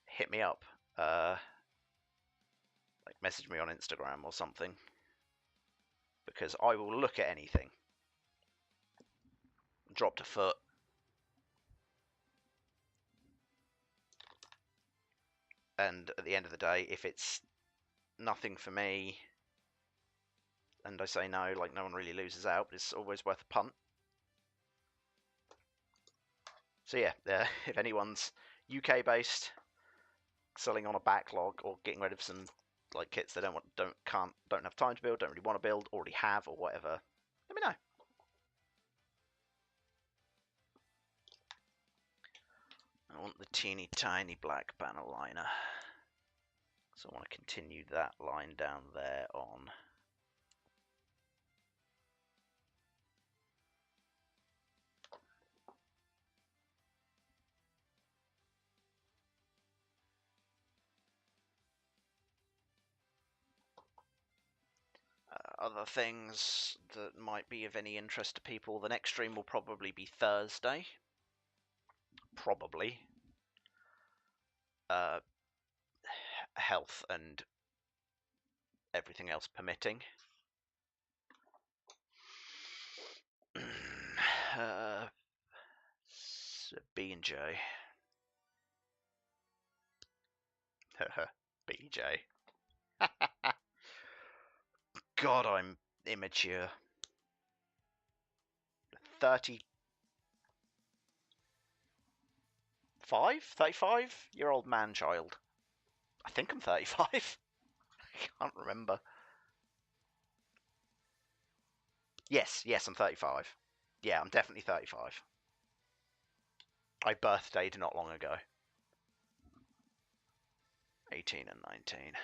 Speaker 1: hit me up. Like, message me on Instagram or something, because I will look at anything. Dropped a foot. And at the end of the day, if it's nothing for me, and I say no, like, no one really loses out, but it's always worth a punt. So yeah, if anyone's UK based, selling on a backlog, or getting rid of some, like, kits they don't have time to build, don't really want to build, already have, or whatever, let me know. I want the teeny tiny black banner liner. So I want to continue that line down there on. Other things that might be of any interest to people. The next stream will probably be Thursday. Probably. Health and everything else permitting. B and J. BJ. God, I'm immature. 35-year-old man-child. I think I'm 35. I can't remember. Yes, I'm 35. Yeah, I'm definitely 35. I birthdayed not long ago. 18 and 19.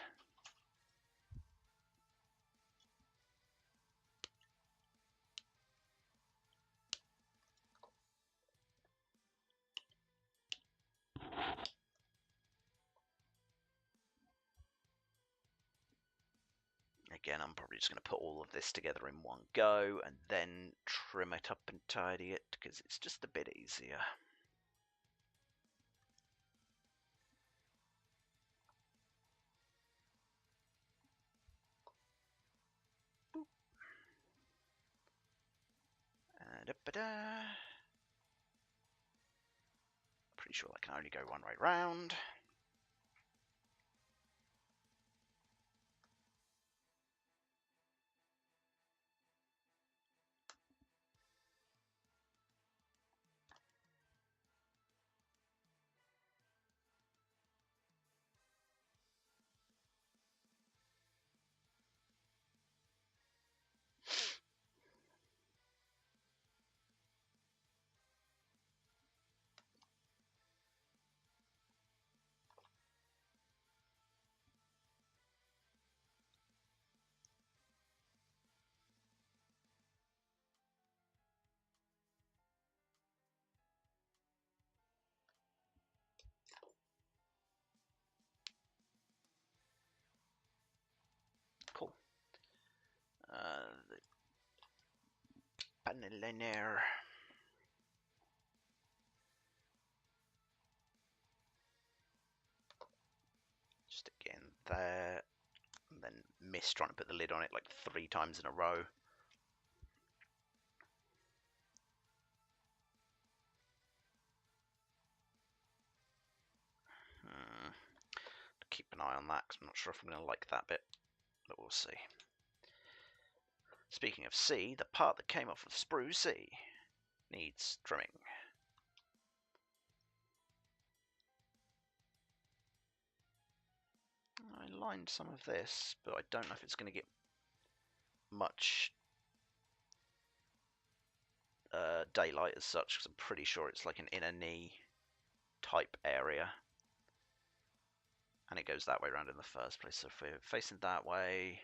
Speaker 1: Again, I'm probably just going to put all of this together in one go and then trim it up and tidy it because it's just a bit easier. Pretty sure I can only go one way round. Cool. The paneliner. Stick it in there, and then miss trying to put the lid on it like 3 times in a row. Keep an eye on that because I'm not sure if I'm going to like that bit, but we'll see. Speaking of C, the part that came off of sprue C needs trimming. I lined some of this, but I don't know if it's going to get much daylight as such, because I'm pretty sure it's like an inner knee type area. And it goes that way around in the first place. So if we're facing that way,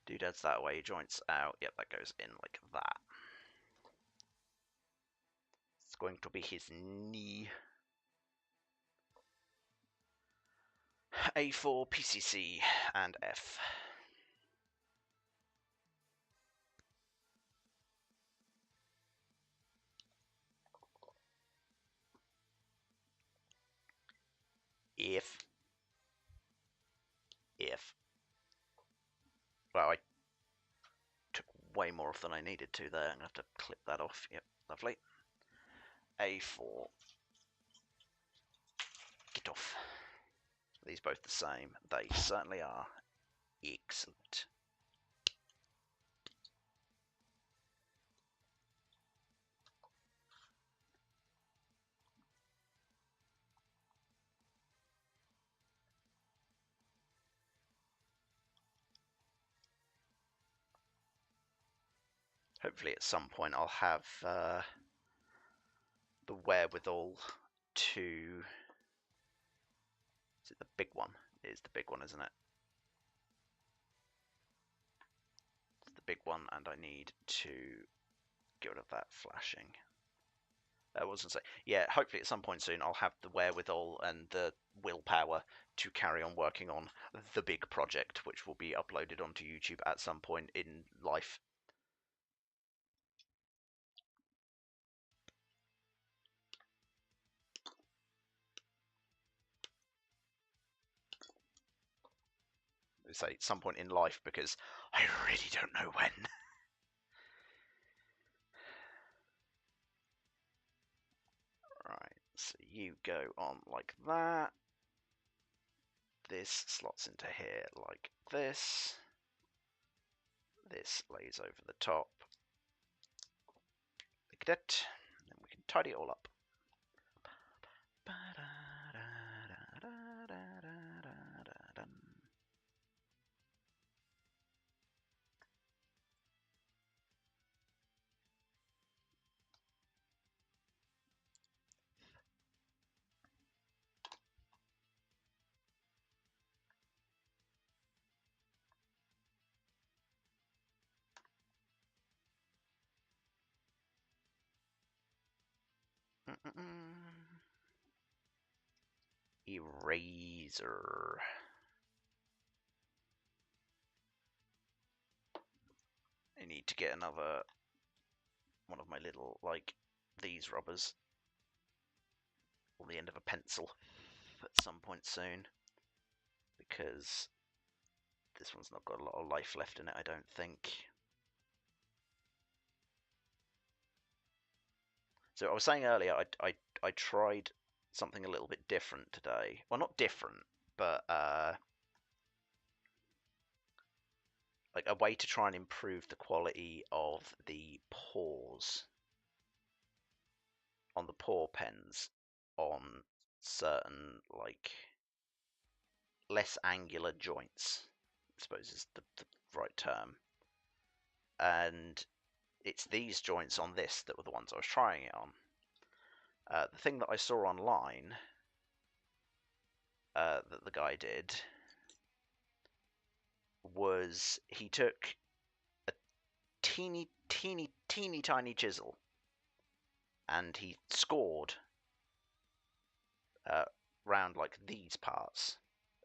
Speaker 1: doodads that way, joints out, yep, that goes in like that. It's going to be his knee. A4, PCC, and F. If. Well, I took way more off than I needed to there. I'm going to have to clip that off. Yep, lovely. A4. Get off. Are these both the same? They certainly are. Excellent. Hopefully at some point I'll have the wherewithal to... Is it the big one? is the big one, isn't it? It's the big one, and I need to get rid of that flashing. I was going to say, yeah, hopefully at some point soon I'll have the wherewithal and the willpower to carry on working on the big project, which will be uploaded onto YouTube at some point in life. I say some point in life because I really don't know when. Right, so you go on like that. This slots into here like this. This lays over the top like that. And then we can tidy it all up. Eraser. I need to get another one of my little, like, these rubbers on the end of a pencil at some point soon, because this one's not got a lot of life left in it, I don't think. So I was saying earlier, I tried something a little bit different today. Well, not different, but like a way to try and improve the quality of the pores on the pore pens on certain, like, less angular joints, I suppose is the right term. And it's these joints on this that were the ones I was trying it on. The thing that I saw online that the guy did was he took a teeny tiny chisel and he scored round like these parts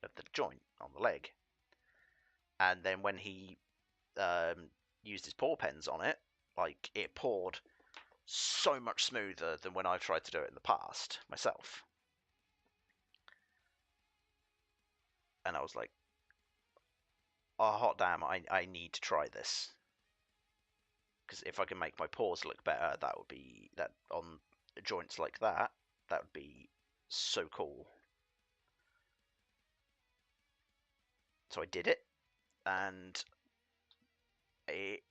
Speaker 1: of the joint on the leg, and then when he used his pore pens on it, like, it poured so much smoother than when I've tried to do it in the past myself. And I was like, oh, hot damn, I need to try this. Because if I can make my pores look better, that would be, that on joints like that, that would be so cool. So I did it, and it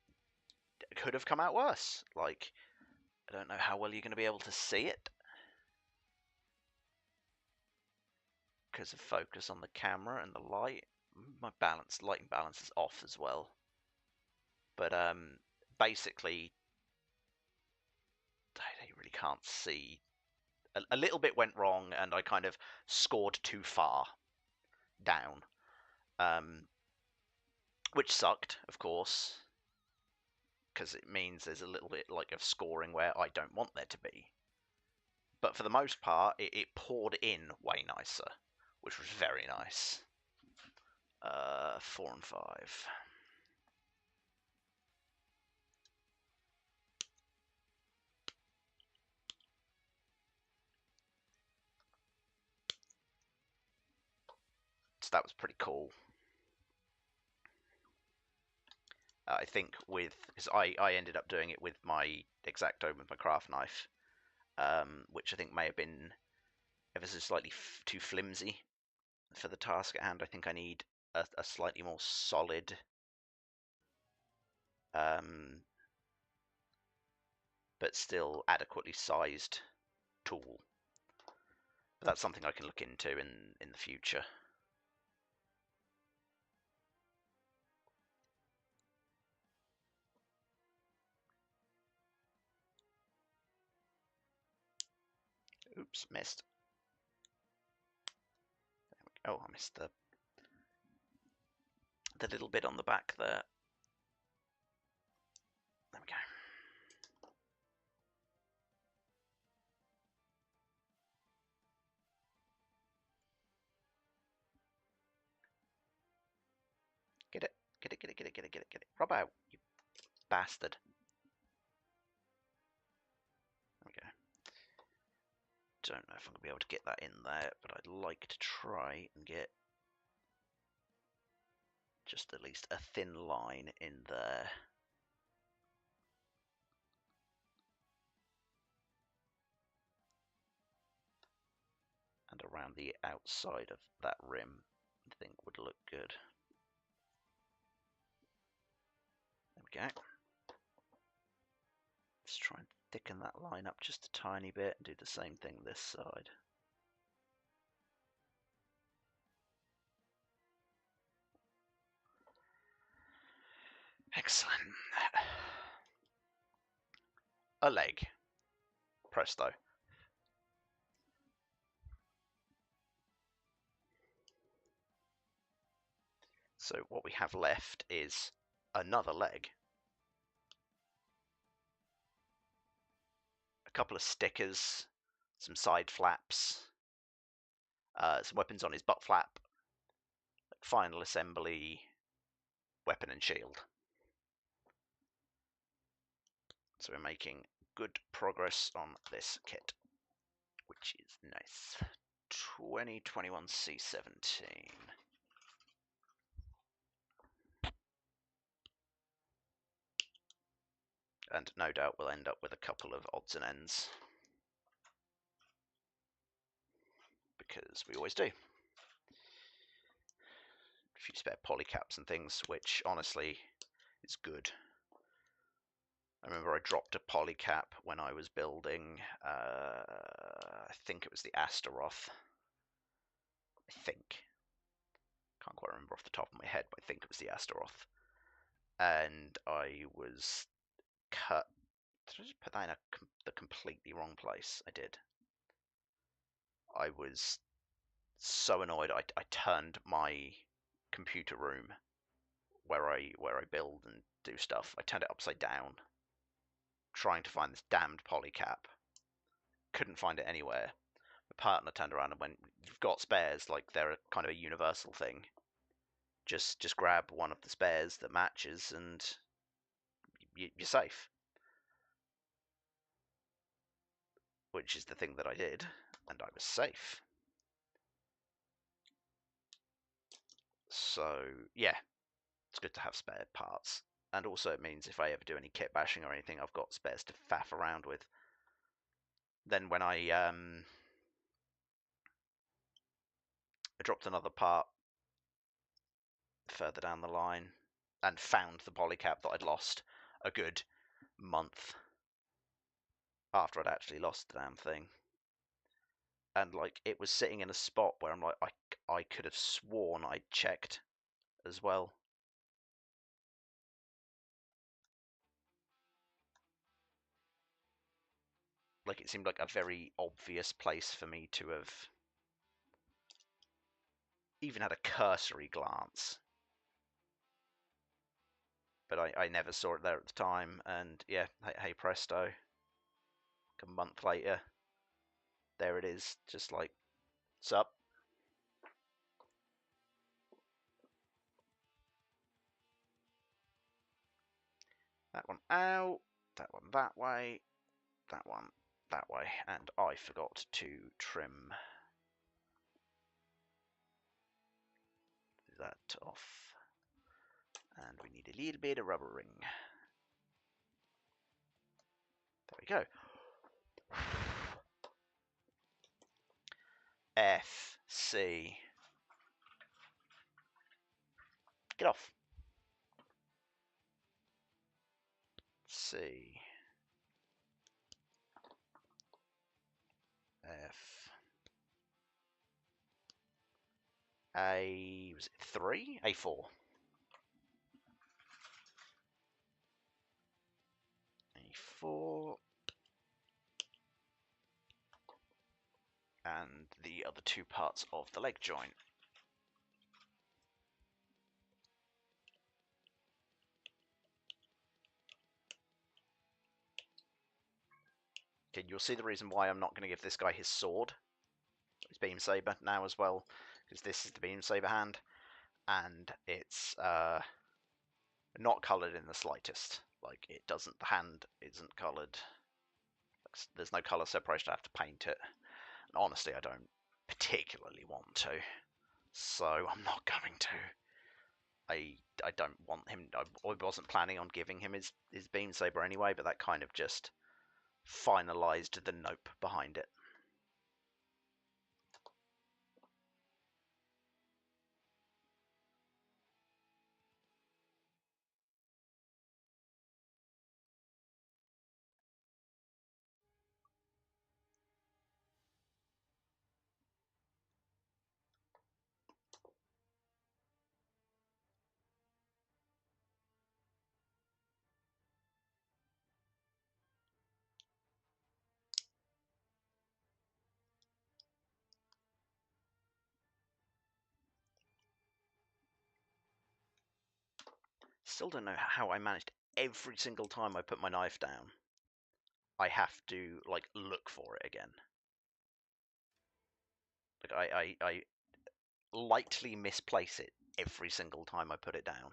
Speaker 1: could have come out worse. Like, I don't know how well you're going to be able to see it because of focus on the camera and the light. My lighting balance is off as well. But basically, you really can't see. A little bit went wrong, and I kind of scored too far down, which sucked, of course, because it means there's a little bit like of scoring where I don't want there to be. But for the most part, it poured in way nicer, which was very nice. 4 and 5. So that was pretty cool. I think because I ended up doing it with my X-Acto, with my craft knife, which I think may have been ever so slightly too flimsy for the task at hand. I think I need a slightly more solid but still adequately sized tool. But that's something I can look into in the future. Oops, missed. There we go. Oh, I missed the the little bit on the back there. There we go. Get it. Get it, get it, get it, get it, get it, get it. Rob out, you bastard. There we go. Don't know if I'm going to be able to get that in there, but I'd like to try and get just at least a thin line in there. And around the outside of that rim, I think would look good. There we go. Let's try and thicken that line up just a tiny bit and do the same thing this side. Excellent. A leg. Presto. So what we have left is another leg. A couple of stickers, some side flaps, some weapons on his butt flap, final assembly, weapon and shield. So we're making good progress on this kit, which is nice. 2021 C17. And no doubt we'll end up with a couple of odds and ends. Because we always do. A few spare polycaps and things, which honestly is good. I remember I dropped a polycap when I was building, I think it was the Astaroth. I think. Can't quite remember off the top of my head, but I think it was the Astaroth. And I was cut. Did I just put that in the completely wrong place? I did. I was so annoyed. I turned my computer room where I build and do stuff. I turned it upside down, trying to find this damned polycap. Couldn't find it anywhere. My partner turned around and went, "You've got spares, like they're a kind of a universal thing. Just grab one of the spares that matches and you're safe." Which is the thing that I did, and I was safe. So yeah, it's good to have spare parts. And also it means if I ever do any kit bashing or anything, I've got spares to faff around with. Then when I dropped another part further down the line and found the polycap that I'd lost a good month after I'd actually lost the damn thing. And like it was sitting in a spot where I'm like, I could have sworn I'd checked as well. Like it seemed like a very obvious place for me to have even had a cursory glance. But I never saw it there at the time, and yeah, hey presto, like a month later, there it is, just like, sup? That one out, that one that way, that one that way, and I forgot to trim that off. And we need a little bit of rubbering. There we go. F, C. Get off. C. F. A, was it 3? A4. A4. And the other two parts of the leg joint. Okay, you'll see the reason why I'm not going to give this guy his sword, his beam saber now as well, because this is the beam saber hand, and it's not coloured in the slightest. Like, it doesn't. The hand isn't coloured. There's no colour separation. I have to paint it. And honestly, I don't particularly want to, so I'm not going to. I don't want him. I wasn't planning on giving him his beam saber anyway, but that kind of just finalised the nope behind it. Still don't know how I managed every single time I put my knife down. I have to like look for it again. Like I lightly misplace it every single time I put it down.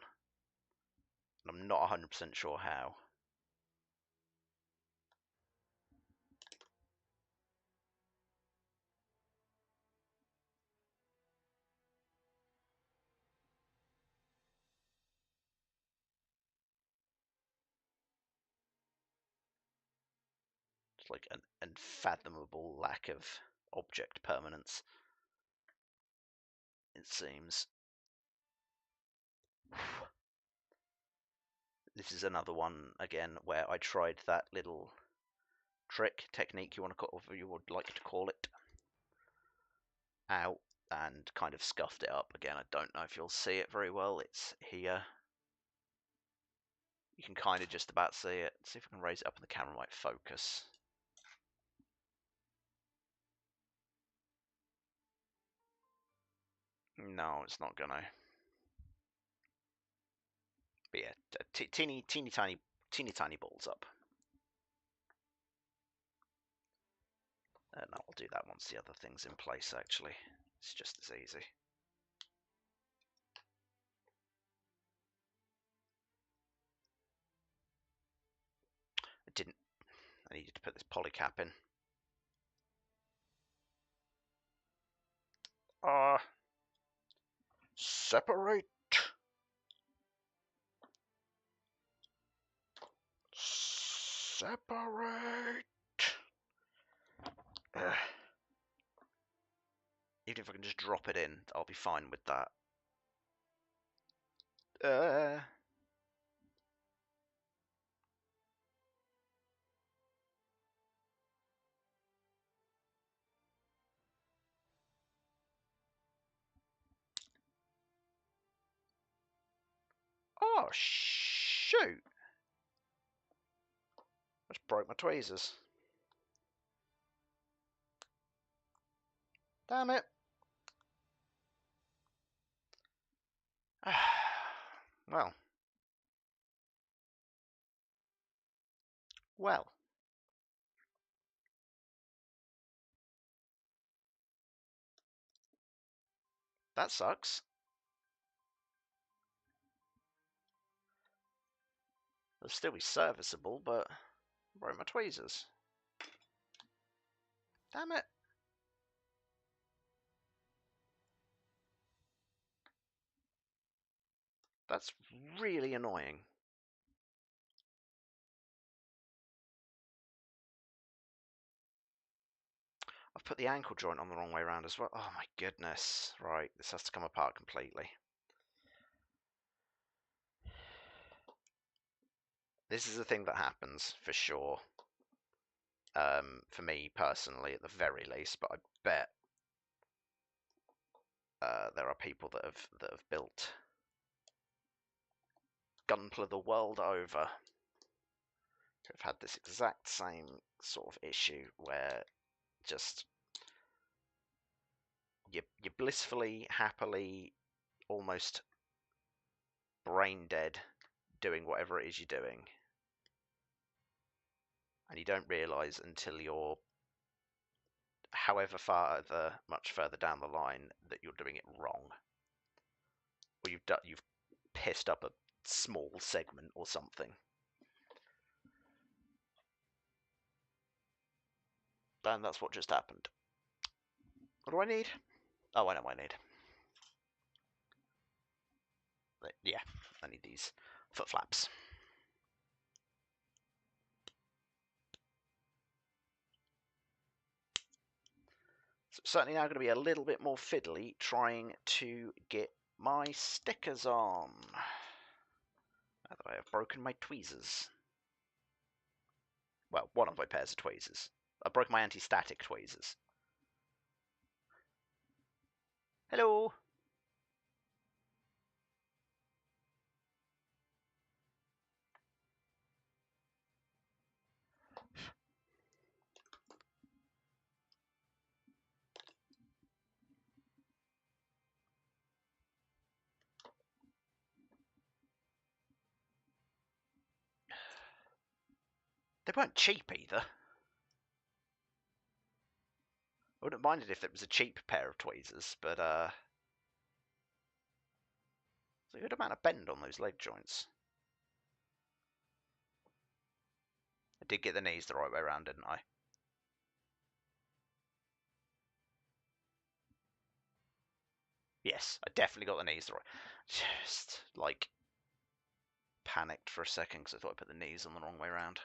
Speaker 1: And I'm not 100% sure how. It's like an unfathomable lack of object permanence, it seems. This is another one, again, where I tried that little technique, you would like to call it, out, and kind of scuffed it up. Again, I don't know if you'll see it very well. It's here. You can kind of just about see it. See if I can raise it up and the camera might focus. No, it's not gonna. But yeah, teeny tiny balls up. And I'll do that once the other thing's in place, actually. It's just as easy. I needed to put this poly cap in. Separate. Separate. Even if I can just drop it in, I'll be fine with that. Oh, shoot. I just broke my tweezers. Damn it. Well. Well. That sucks. They'll still be serviceable, but I broke my tweezers. Damn it. That's really annoying. I've put the ankle joint on the wrong way around as well. Oh my goodness. Right, this has to come apart completely. This is the thing that happens, for sure. For me personally, at the very least, but I bet there are people that have built Gunpla the world over who've had this exact same sort of issue where just you're blissfully, happily, almost brain dead doing whatever it is you're doing, and you don't realise until you're however much further down the line that you're doing it wrong, or you've pissed up a small segment or something. And that's what just happened. What do I need? Oh, I know what I need. Yeah, I need these foot flaps. So it's certainly now going to be a little bit more fiddly trying to get my stickers on. Now that I have broken my tweezers. Well, one of my pairs of tweezers. I broke my anti-static tweezers. Hello! They weren't cheap either. I wouldn't mind it if it was a cheap pair of tweezers, but there's a good amount of bend on those leg joints. I did get the knees the right way around, didn't I? Yes, I definitely got the knees the right. Just like panicked for a second because I thought I put the knees on the wrong way around.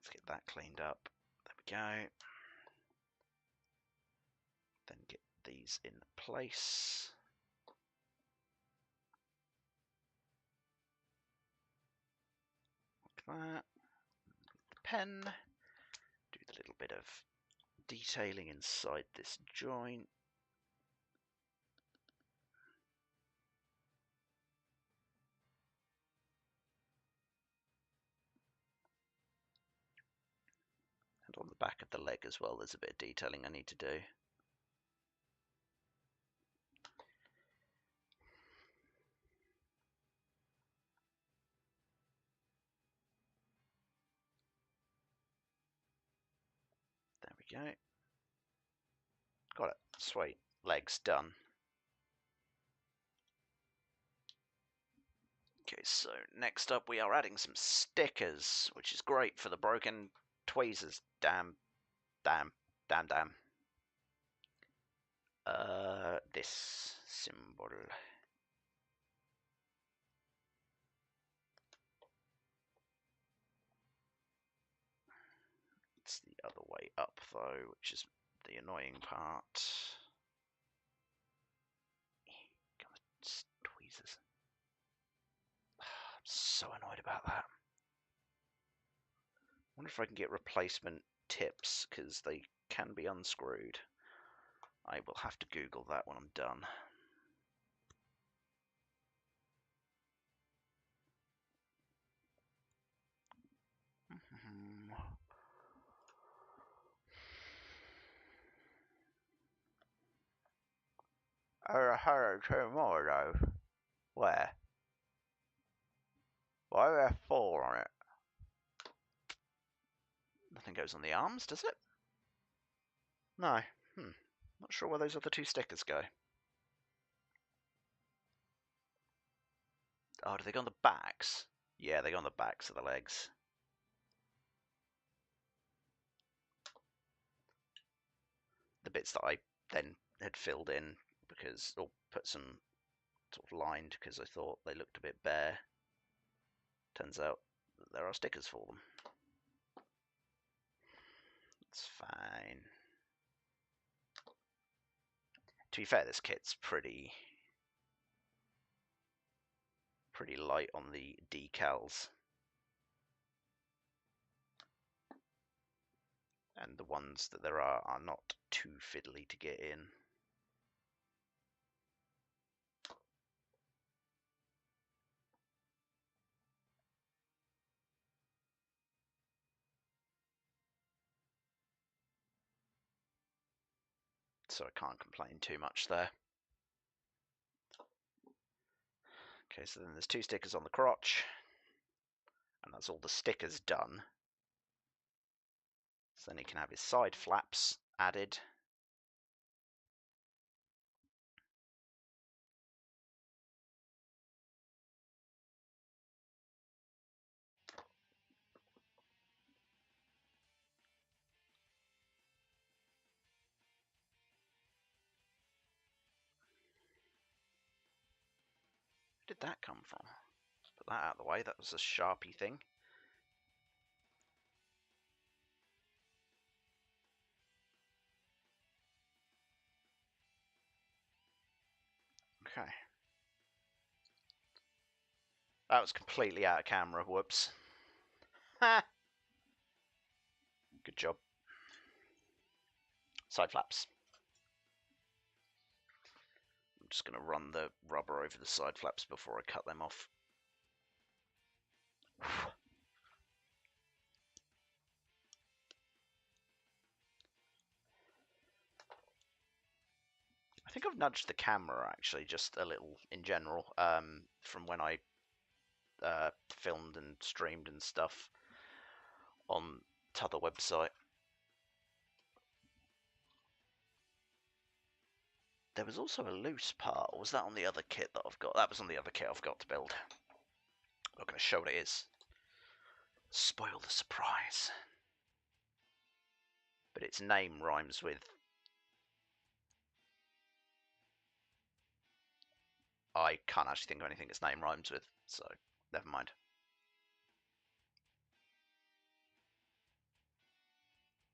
Speaker 1: Let's get that cleaned up. There we go. Then get these in place. Like that. The pen. Do the little bit of detailing inside this joint. And on the back of the leg as well, there's a bit of detailing I need to do. There we go. Got it. Sweet. Legs done. Okay, so next up we are adding some stickers, which is great for the broken tweezers. Damn. This symbol. It's the other way up though, which is the annoying part. Tweezers. I'm so annoyed about that. I wonder if I can get replacement tips, because they can be unscrewed. I will have to Google that when I'm done. I heard two more though. Where? Why are there 4 on it? Nothing goes on the arms, does it? No. Not sure where those other 2 stickers go. Oh, do they go on the backs? Yeah, they go on the backs of the legs. The bits that I then had filled in because, or put some sort of lined because I thought they looked a bit bare. Turns out there are stickers for them. It's fine. To be fair, this kit's pretty light on the decals. And the ones that there are not too fiddly to get in. So I can't complain too much there. Okay, so then there's 2 stickers on the crotch. And that's all the stickers done. So then he can have his side flaps added. Where did that come from? Put that out of the way, that was a Sharpie thing. Okay. That was completely out of camera, whoops. Ha! Good job. Side flaps. I'm just going to run the rubber over the side flaps before I cut them off. I think I've nudged the camera actually just a little in general from when I filmed and streamed and stuff on t'other website. There was also a loose part, or was that on the other kit that I've got? That was on the other kit I've got to build. I'm not going to show what it is. Spoil the surprise. But its name rhymes with... I can't actually think of anything its name rhymes with, so never mind.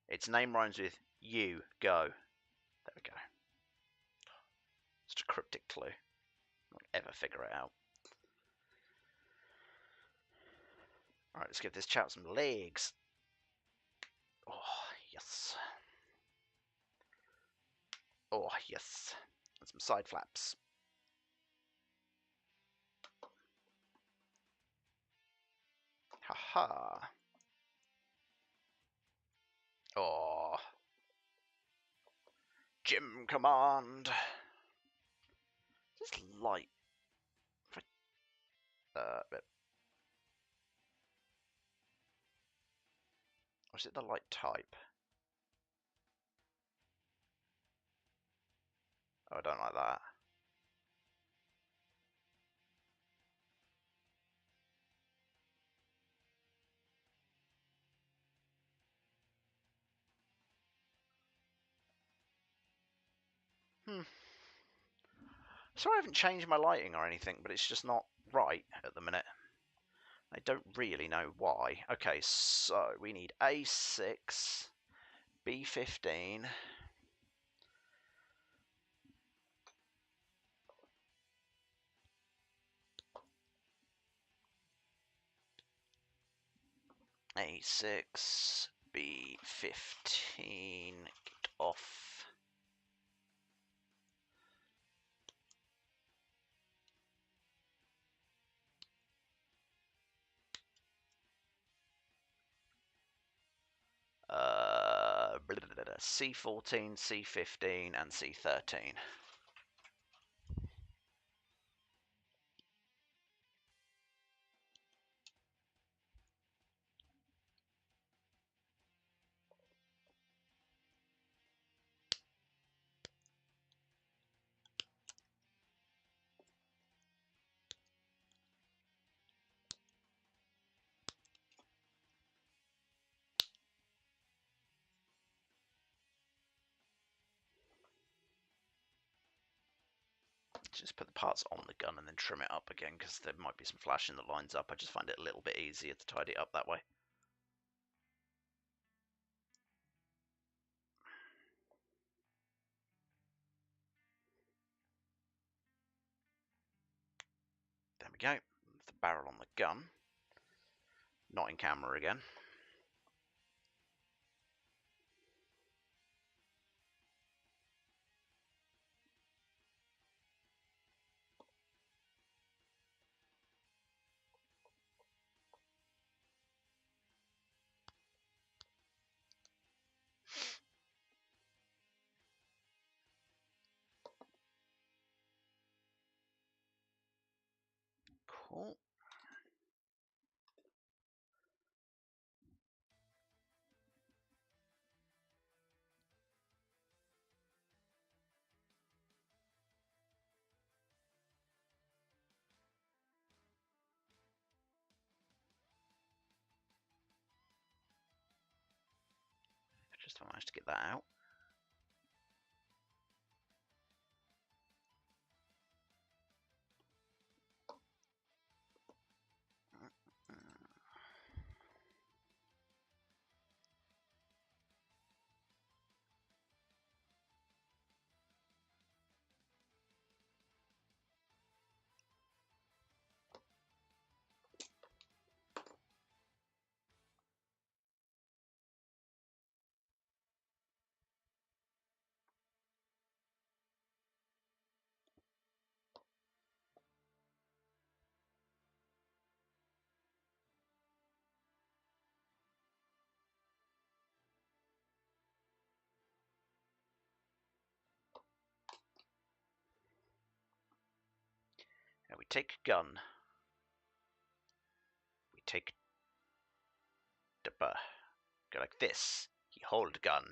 Speaker 1: Its name rhymes with you, go. There we go. Such a cryptic clue. I won't ever figure it out. Alright, let's give this chap some legs. Oh, yes. Oh, yes. And some side flaps. Haha. Oh. Gym command. This light. Or is it the light type? Oh, I don't like that. Sorry I haven't changed my lighting or anything, but it's just not right at the minute. I don't really know why. Okay, so we need A6, B15. A6, B15, get off. C14, C15, and C13. Just put the parts on the gun and then trim it up again because there might be some flashing that lines up. I just find it a little bit easier to tidy it up that way. There we go. The barrel on the gun. Not in camera again. Cool. least I managed to get that out. Now we take a gun. We take go like this. He hold gun.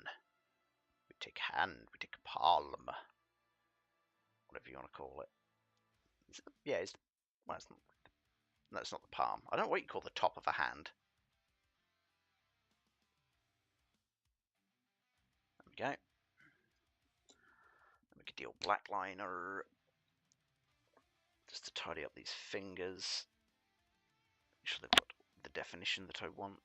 Speaker 1: We take hand. We take palm. Whatever you want to call it. Yeah, well, it's not. No, it's not the palm. I don't know what you call the top of a hand. There we go. We could deal black liner just to tidy up these fingers. Make sure they've got the definition that I want.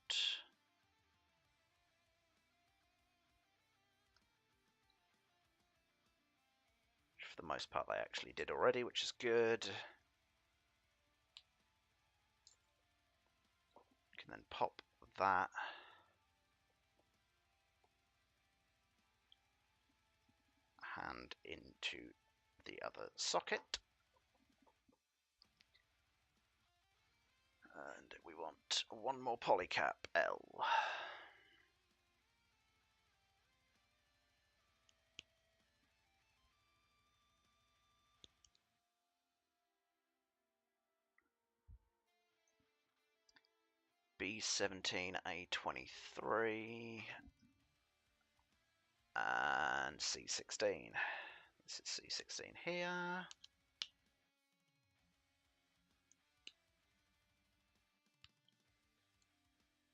Speaker 1: For the most part, they actually did already, which is good. You can then pop that. Hand into the other socket. And we want one more polycap L. B17A23 and C16. This is C16 here.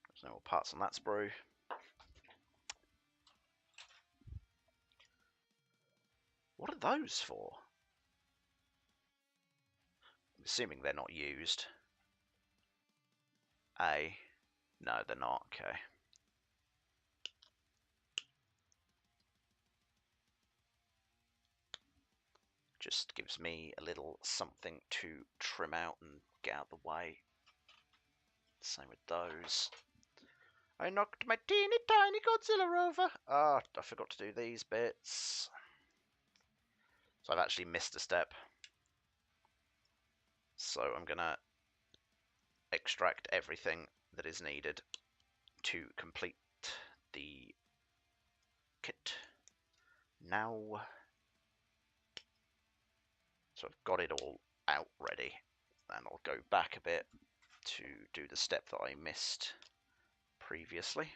Speaker 1: There's no more parts on that sprue. What are those for? I'm assuming they're not used. A. No, they're not. Okay. Just gives me a little something to trim out and get out of the way. Same with those. I knocked my teeny tiny Godzilla over. Ah, I forgot to do these bits. So I've actually missed a step. So I'm going to extract everything that is needed to complete the kit now. So I've got it all out ready, and I'll go back a bit to do the step that I missed previously.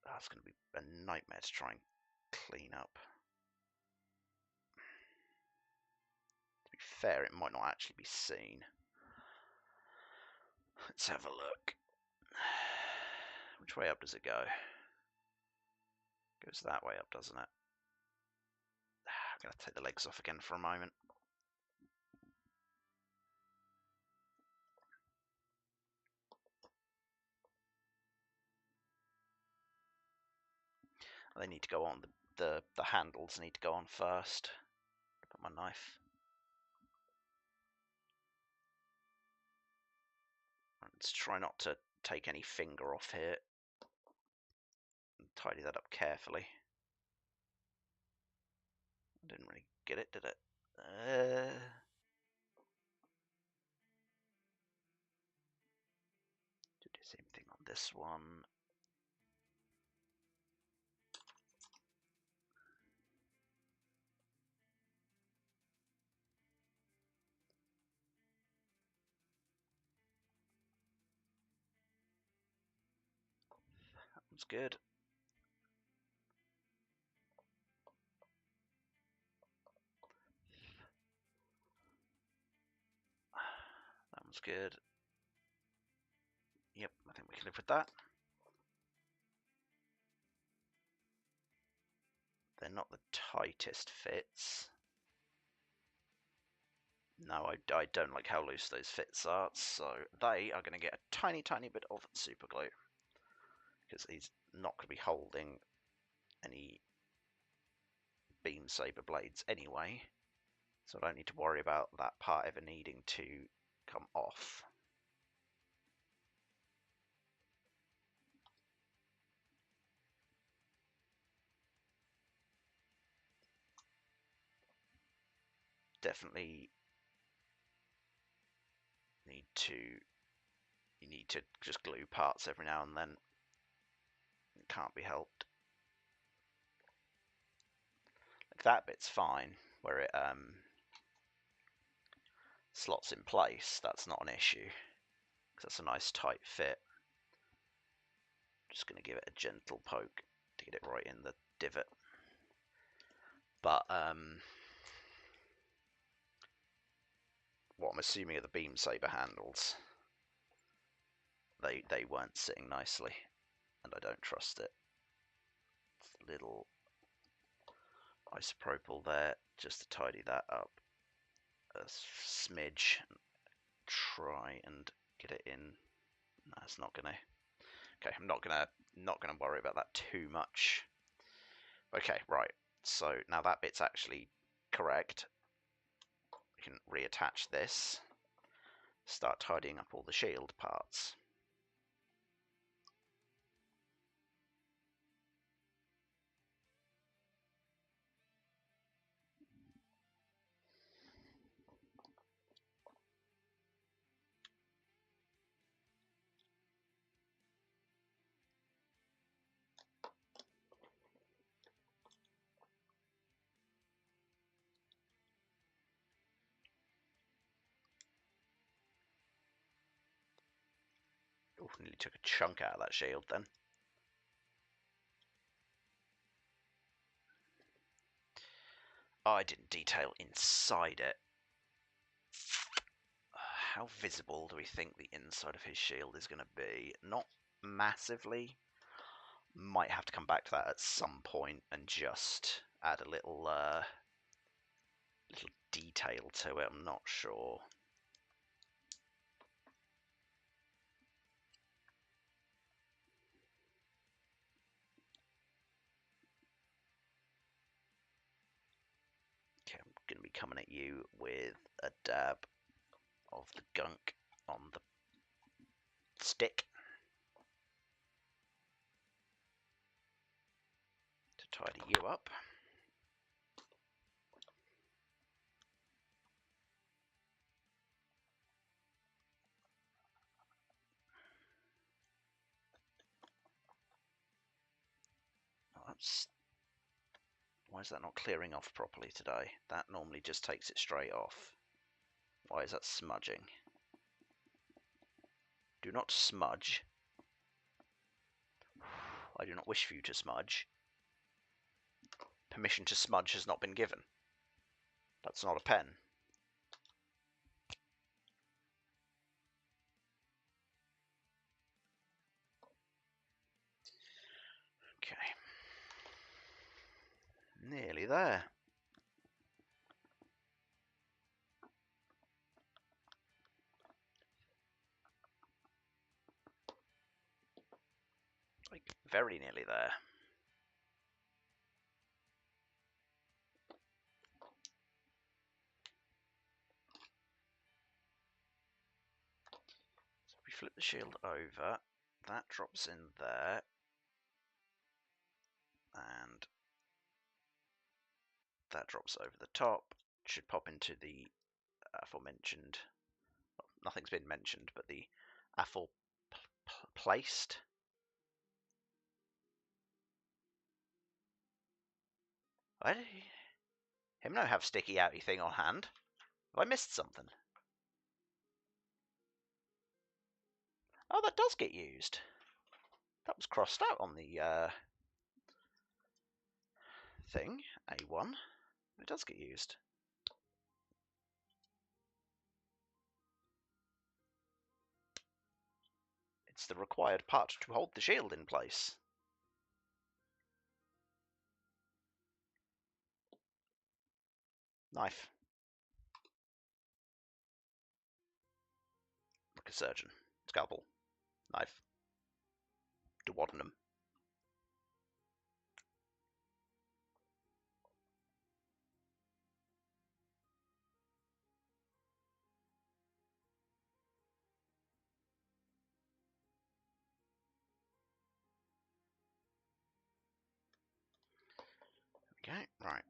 Speaker 1: That's going to be a nightmare to try and clean up. To be fair, it might not actually be seen. Let's have a look. Which way up does it go? It goes that way up, doesn't it? I'm going to take the legs off again for a moment. They need to go on, the handles need to go on first. Put my knife. Let's try not to take any finger off here. And tidy that up carefully. I didn't really get it, did it? Do the same thing on this one. That one's good. That one's good. Yep, I think we can live with that. They're not the tightest fits. No, I don't like how loose those fits are, so they are going to get a tiny bit of super glue, because he's not going to be holding any beam saber blades anyway, so I don't need to worry about that part ever needing to come off. Definitely need to just glue parts every now and then. It can't be helped. Like that bit's fine, where it slots in place. That's not an issue, because that's a nice tight fit. Just going to give it a gentle poke to get it right in the divot. But what I'm assuming are the beam saber handles. They weren't sitting nicely, and I don't trust it. It's a little isopropyl there, just to tidy that up a smidge. Try and get it in. No, it's not gonna. Okay, I'm not gonna worry about that too much. Okay, right. So now that bit's actually correct. We can reattach this. Start tidying up all the shield parts. Oh, nearly took a chunk out of that shield then. Oh, I didn't detail inside it. How visible do we think the inside of his shield is going to be? Not massively. Might have to come back to that at some point and just add a little little detail to it. I'm not sure. Okay, I'm going to be coming at you with a dab of the gunk on the stick to tidy you up. Oh, why is that not clearing off properly today? That normally just takes it straight off. Why is that smudging? Do not smudge. I do not wish for you to smudge. Permission to smudge has not been given. That's not a pen. Okay. Nearly there. Like, very nearly there. So if we flip the shield over, that drops in there. And that drops over the top. Should pop into the aforementioned, well, nothing's been mentioned, but the placed. Why did him no have sticky outy thing on hand? Have I missed something? Oh, that does get used. That was crossed out on the thing, A1. It does get used. It's the required part to hold the shield in place. Knife. Like a surgeon. Scalpel. Knife. Duodenum. Okay, right.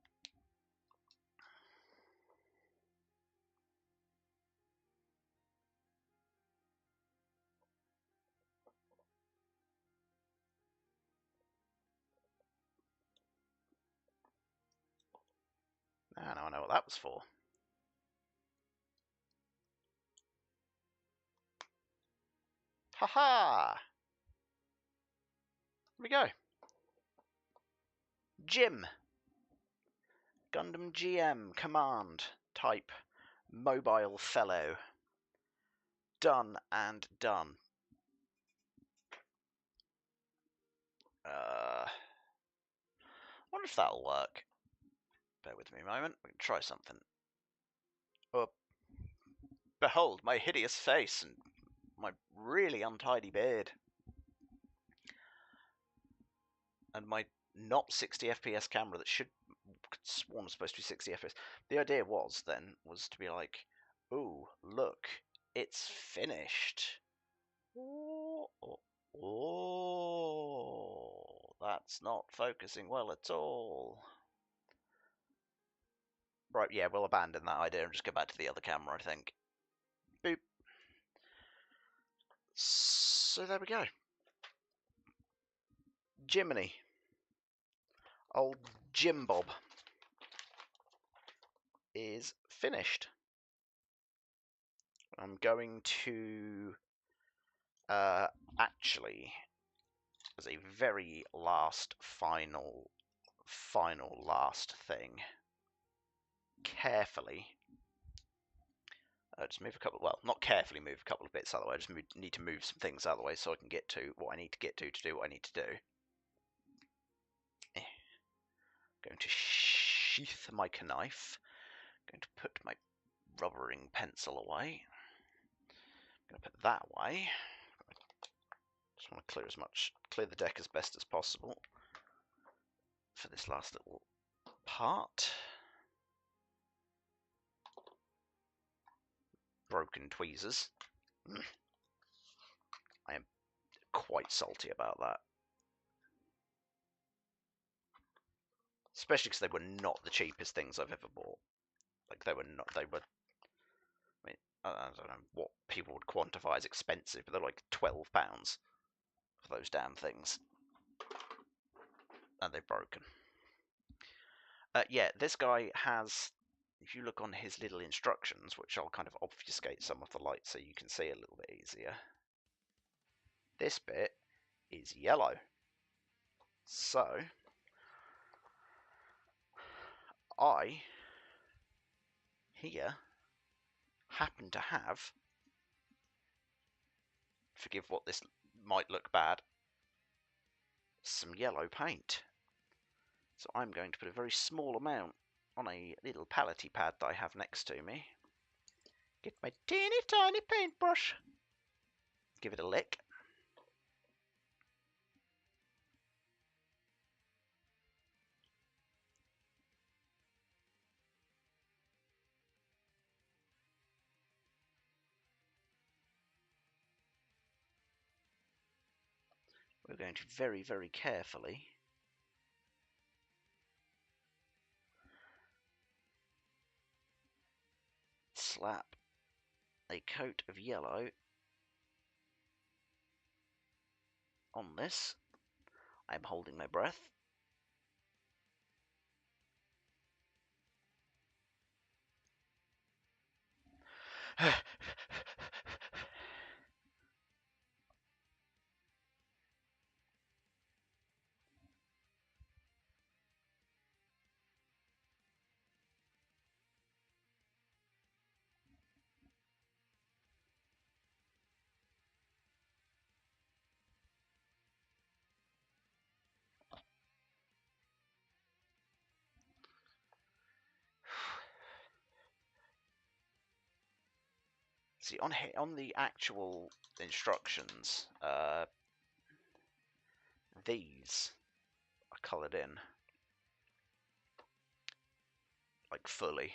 Speaker 1: Now I know what that was for. Haha! Here we go. Jim. Gundam GM. Command. Type. Mobile fellow. Done and done. I wonder if that'll work. Bear with me a moment. We can try something. Oh, behold my hideous face and my really untidy beard. And my not 60 FPS camera that should sworn was supposed to be 60 FPS. The idea was to be like, ooh, look, it's finished. Oh, that's not focusing well at all. Right, yeah, we'll abandon that idea and just go back to the other camera, I think. Boop. So there we go. Jiminy. Old Jim Bob is finished. I'm going to actually, as a very last final thing, carefully just move a couple, well, not carefully move a couple of bits out of the way, I just need to move some things out of the way so I can get to what I need to get to do what I need to do. Going to sheath my knife, going to put my rubbering pencil away, going to put that away. Just want to clear the deck as best as possible for this last little part. Broken tweezers. I am quite salty about that. Especially because they were not the cheapest things I've ever bought. Like, they were, I mean, I don't know what people would quantify as expensive, but they're like £12 for those damn things. And they've broken. Yeah, this guy has, if you look on his little instructions, which I'll kind of obfuscate some of the light so you can see a little bit easier, this bit is yellow. So, I, here, happen to have, forgive what this might look bad, some yellow paint. So I'm going to put a very small amount on a little palette pad that I have next to me. Get my teeny tiny paintbrush. Give it a lick. We're going to very, very carefully slap a coat of yellow on this. I'm holding my breath. see on the actual instructions, these are coloured in like fully.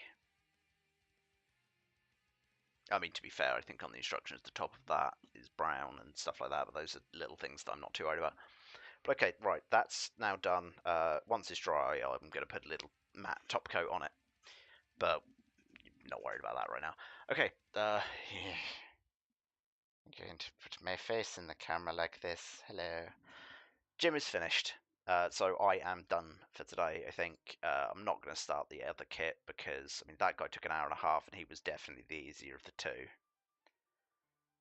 Speaker 1: I mean, to be fair, I think on the instructions, the top of that is brown and stuff like that, but those are little things that I'm not too worried about. But okay, right, that's now done. Once it's dry, I'm going to put a little matte top coat on it, but I'm not worried about that right now. Okay, I'm going to put my face in the camera like this. Hello. Gym is finished. So I am done for today, I think. I'm not going to start the other kit because, I mean, that guy took an hour and a half and he was definitely the easier of the two.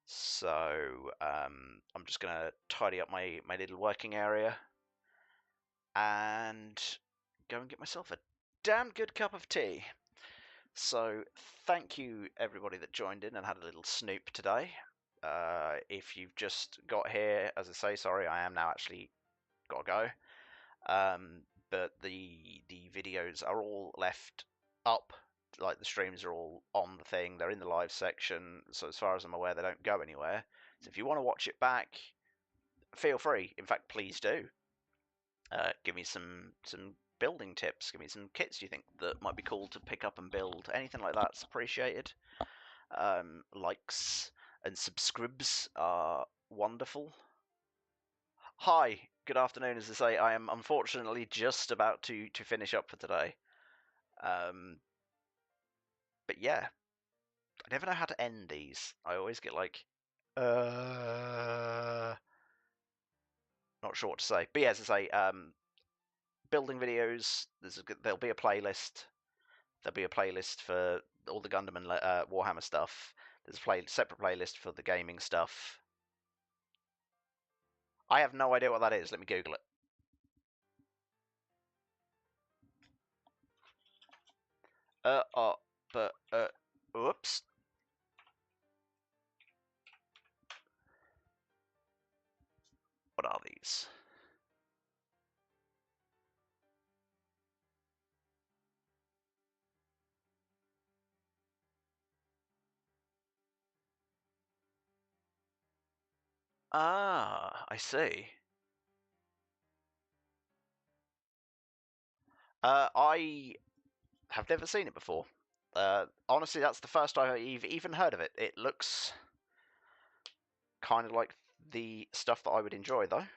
Speaker 1: So I'm just going to tidy up my little working area and go and get myself a damn good cup of tea. So thank you everybody that joined in and had a little snoop today. If you've just got here, as I say, sorry, I am now actually got to go. But the videos are all left up, like the streams are all on the thing. They're in the live section, so as far as I'm aware, they don't go anywhere. So if you want to watch it back, feel free. In fact, please do. Give me some building tips. Give me some kits you think that might be cool to pick up and build. Anything like that's appreciated. Likes and subscribes are wonderful. Hi, good afternoon. As I say, I am unfortunately just about to finish up for today. But yeah, I never know how to end these. I always get like, not sure what to say. But yeah, as I say, building videos. There'll be a playlist. There'll be a playlist for all the Gundam and Warhammer stuff. There's a separate playlist for the gaming stuff. I have no idea what that is. Let me Google it. Oops. What are these? Ah, I see. I have never seen it before. Honestly, that's the first I've even heard of it. It looks kind of like the stuff that I would enjoy, though.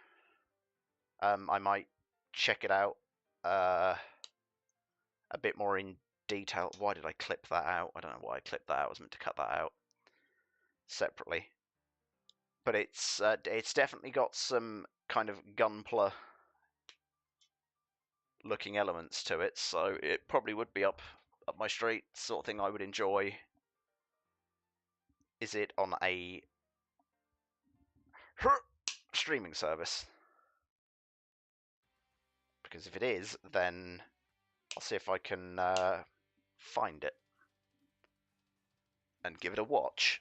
Speaker 1: I might check it out a bit more in detail. Why did I clip that out? I don't know why I clipped that out. I was meant to cut that out separately. But it's definitely got some kind of Gunpla looking elements to it, so it probably would be up my street, sort of thing I would enjoy. Is it on a streaming service? Because if it is, then I'll see if I can find it and give it a watch.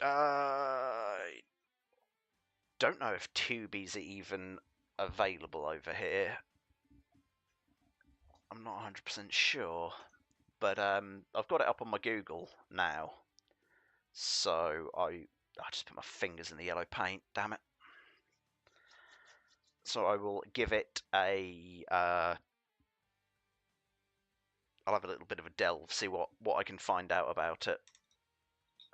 Speaker 1: I don't know if Tubi's even available over here. I'm not 100% sure, but I've got it up on my Google now. So I just put my fingers in the yellow paint. Damn it! So I will give it a. I'll have a little bit of a delve, see what I can find out about it,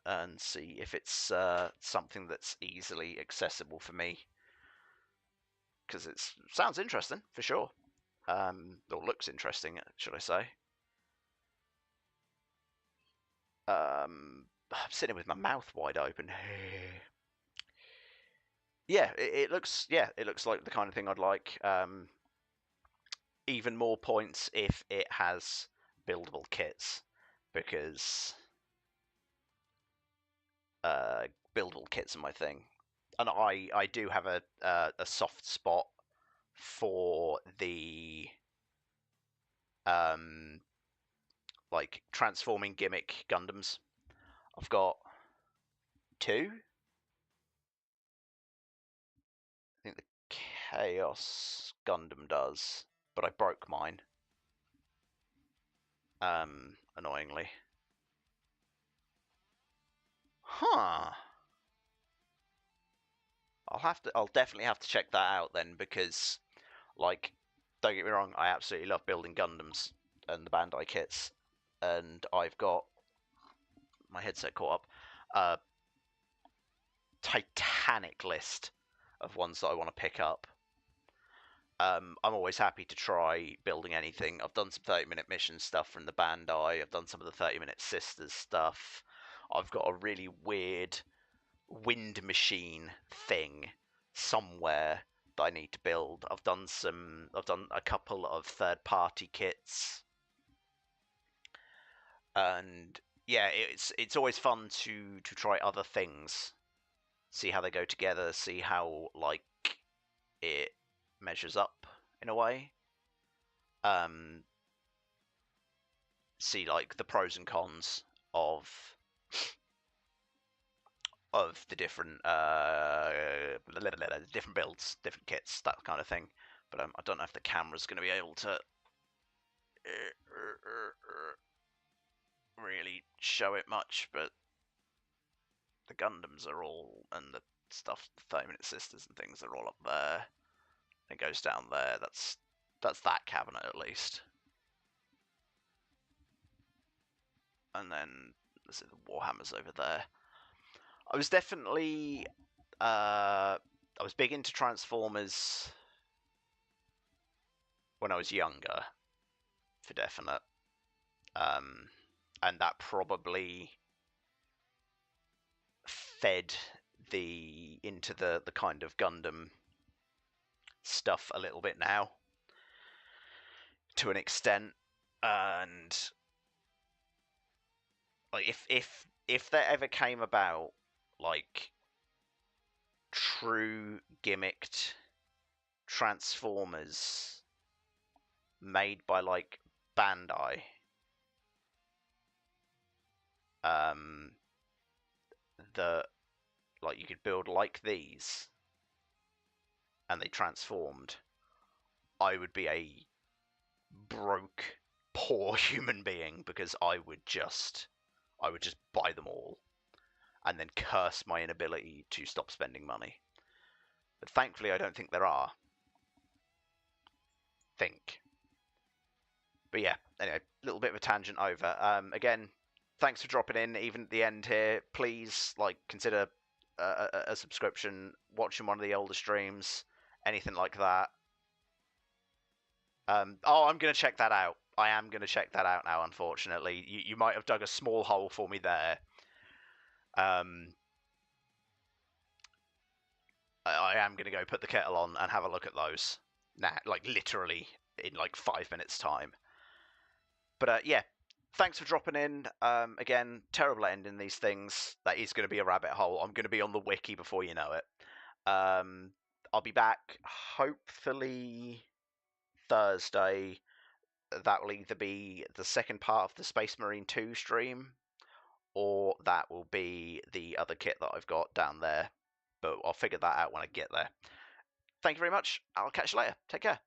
Speaker 1: and see if it's something that's easily accessible for me. Because it sounds interesting for sure, or looks interesting, should I say? I'm sitting with my mouth wide open. Yeah, it looks like the kind of thing I'd like. Even more points if it has buildable kits, because buildable kits are my thing, and I do have a soft spot for the like transforming gimmick Gundams. I've got 2. I think the Chaos Gundam does, but I broke mine. Annoyingly. Huh. I'll definitely have to check that out then, because, like, don't get me wrong, I absolutely love building Gundams and the Bandai kits, and I've got my headset caught up. Titanic list of ones that I want to pick up. I'm always happy to try building anything. I've done some 30-minute mission stuff from the Bandai. I've done some of the 30-minute Sisters stuff. I've got a really weird wind machine thing somewhere that I need to build. I've done a couple of third-party kits, and yeah, it's always fun to try other things, see how they go together, see how like it measures up in a way. See like the pros and cons of the different different builds, different kits, that kind of thing. But I don't know if the camera's going to be able to really show it much. But the Gundams are all, and the stuff, the 30-minute Sisters and things, are all up there. It goes down there. That's that cabinet at least. And then there's the Warhammers over there. I was definitely I was big into Transformers when I was younger, for definite. And that probably fed into the kind of Gundam stuff a little bit now, to an extent. And like if there ever came about like true gimmicked Transformers made by like Bandai, that like you could build like these and they transformed, I would be a broke, poor human being, because I would just buy them all and then curse my inability to stop spending money. But thankfully I don't think there are. But yeah, anyway, a little bit of a tangent over. Again, thanks for dropping in even at the end here. Please like consider a subscription, watching one of the older streams, anything like that. Oh, I'm going to check that out. I am going to check that out now, unfortunately. You might have dug a small hole for me there. I am going to go put the kettle on and have a look at those now, like literally in like 5 minutes time. But yeah, thanks for dropping in. Again, terrible at ending these things. That is going to be a rabbit hole. I'm going to be on the wiki before you know it. I'll be back hopefully Thursday. That will either be the second part of the Space Marine 2 stream, or that will be the other kit that I've got down there. But I'll figure that out when I get there. Thank you very much. I'll catch you later. Take care.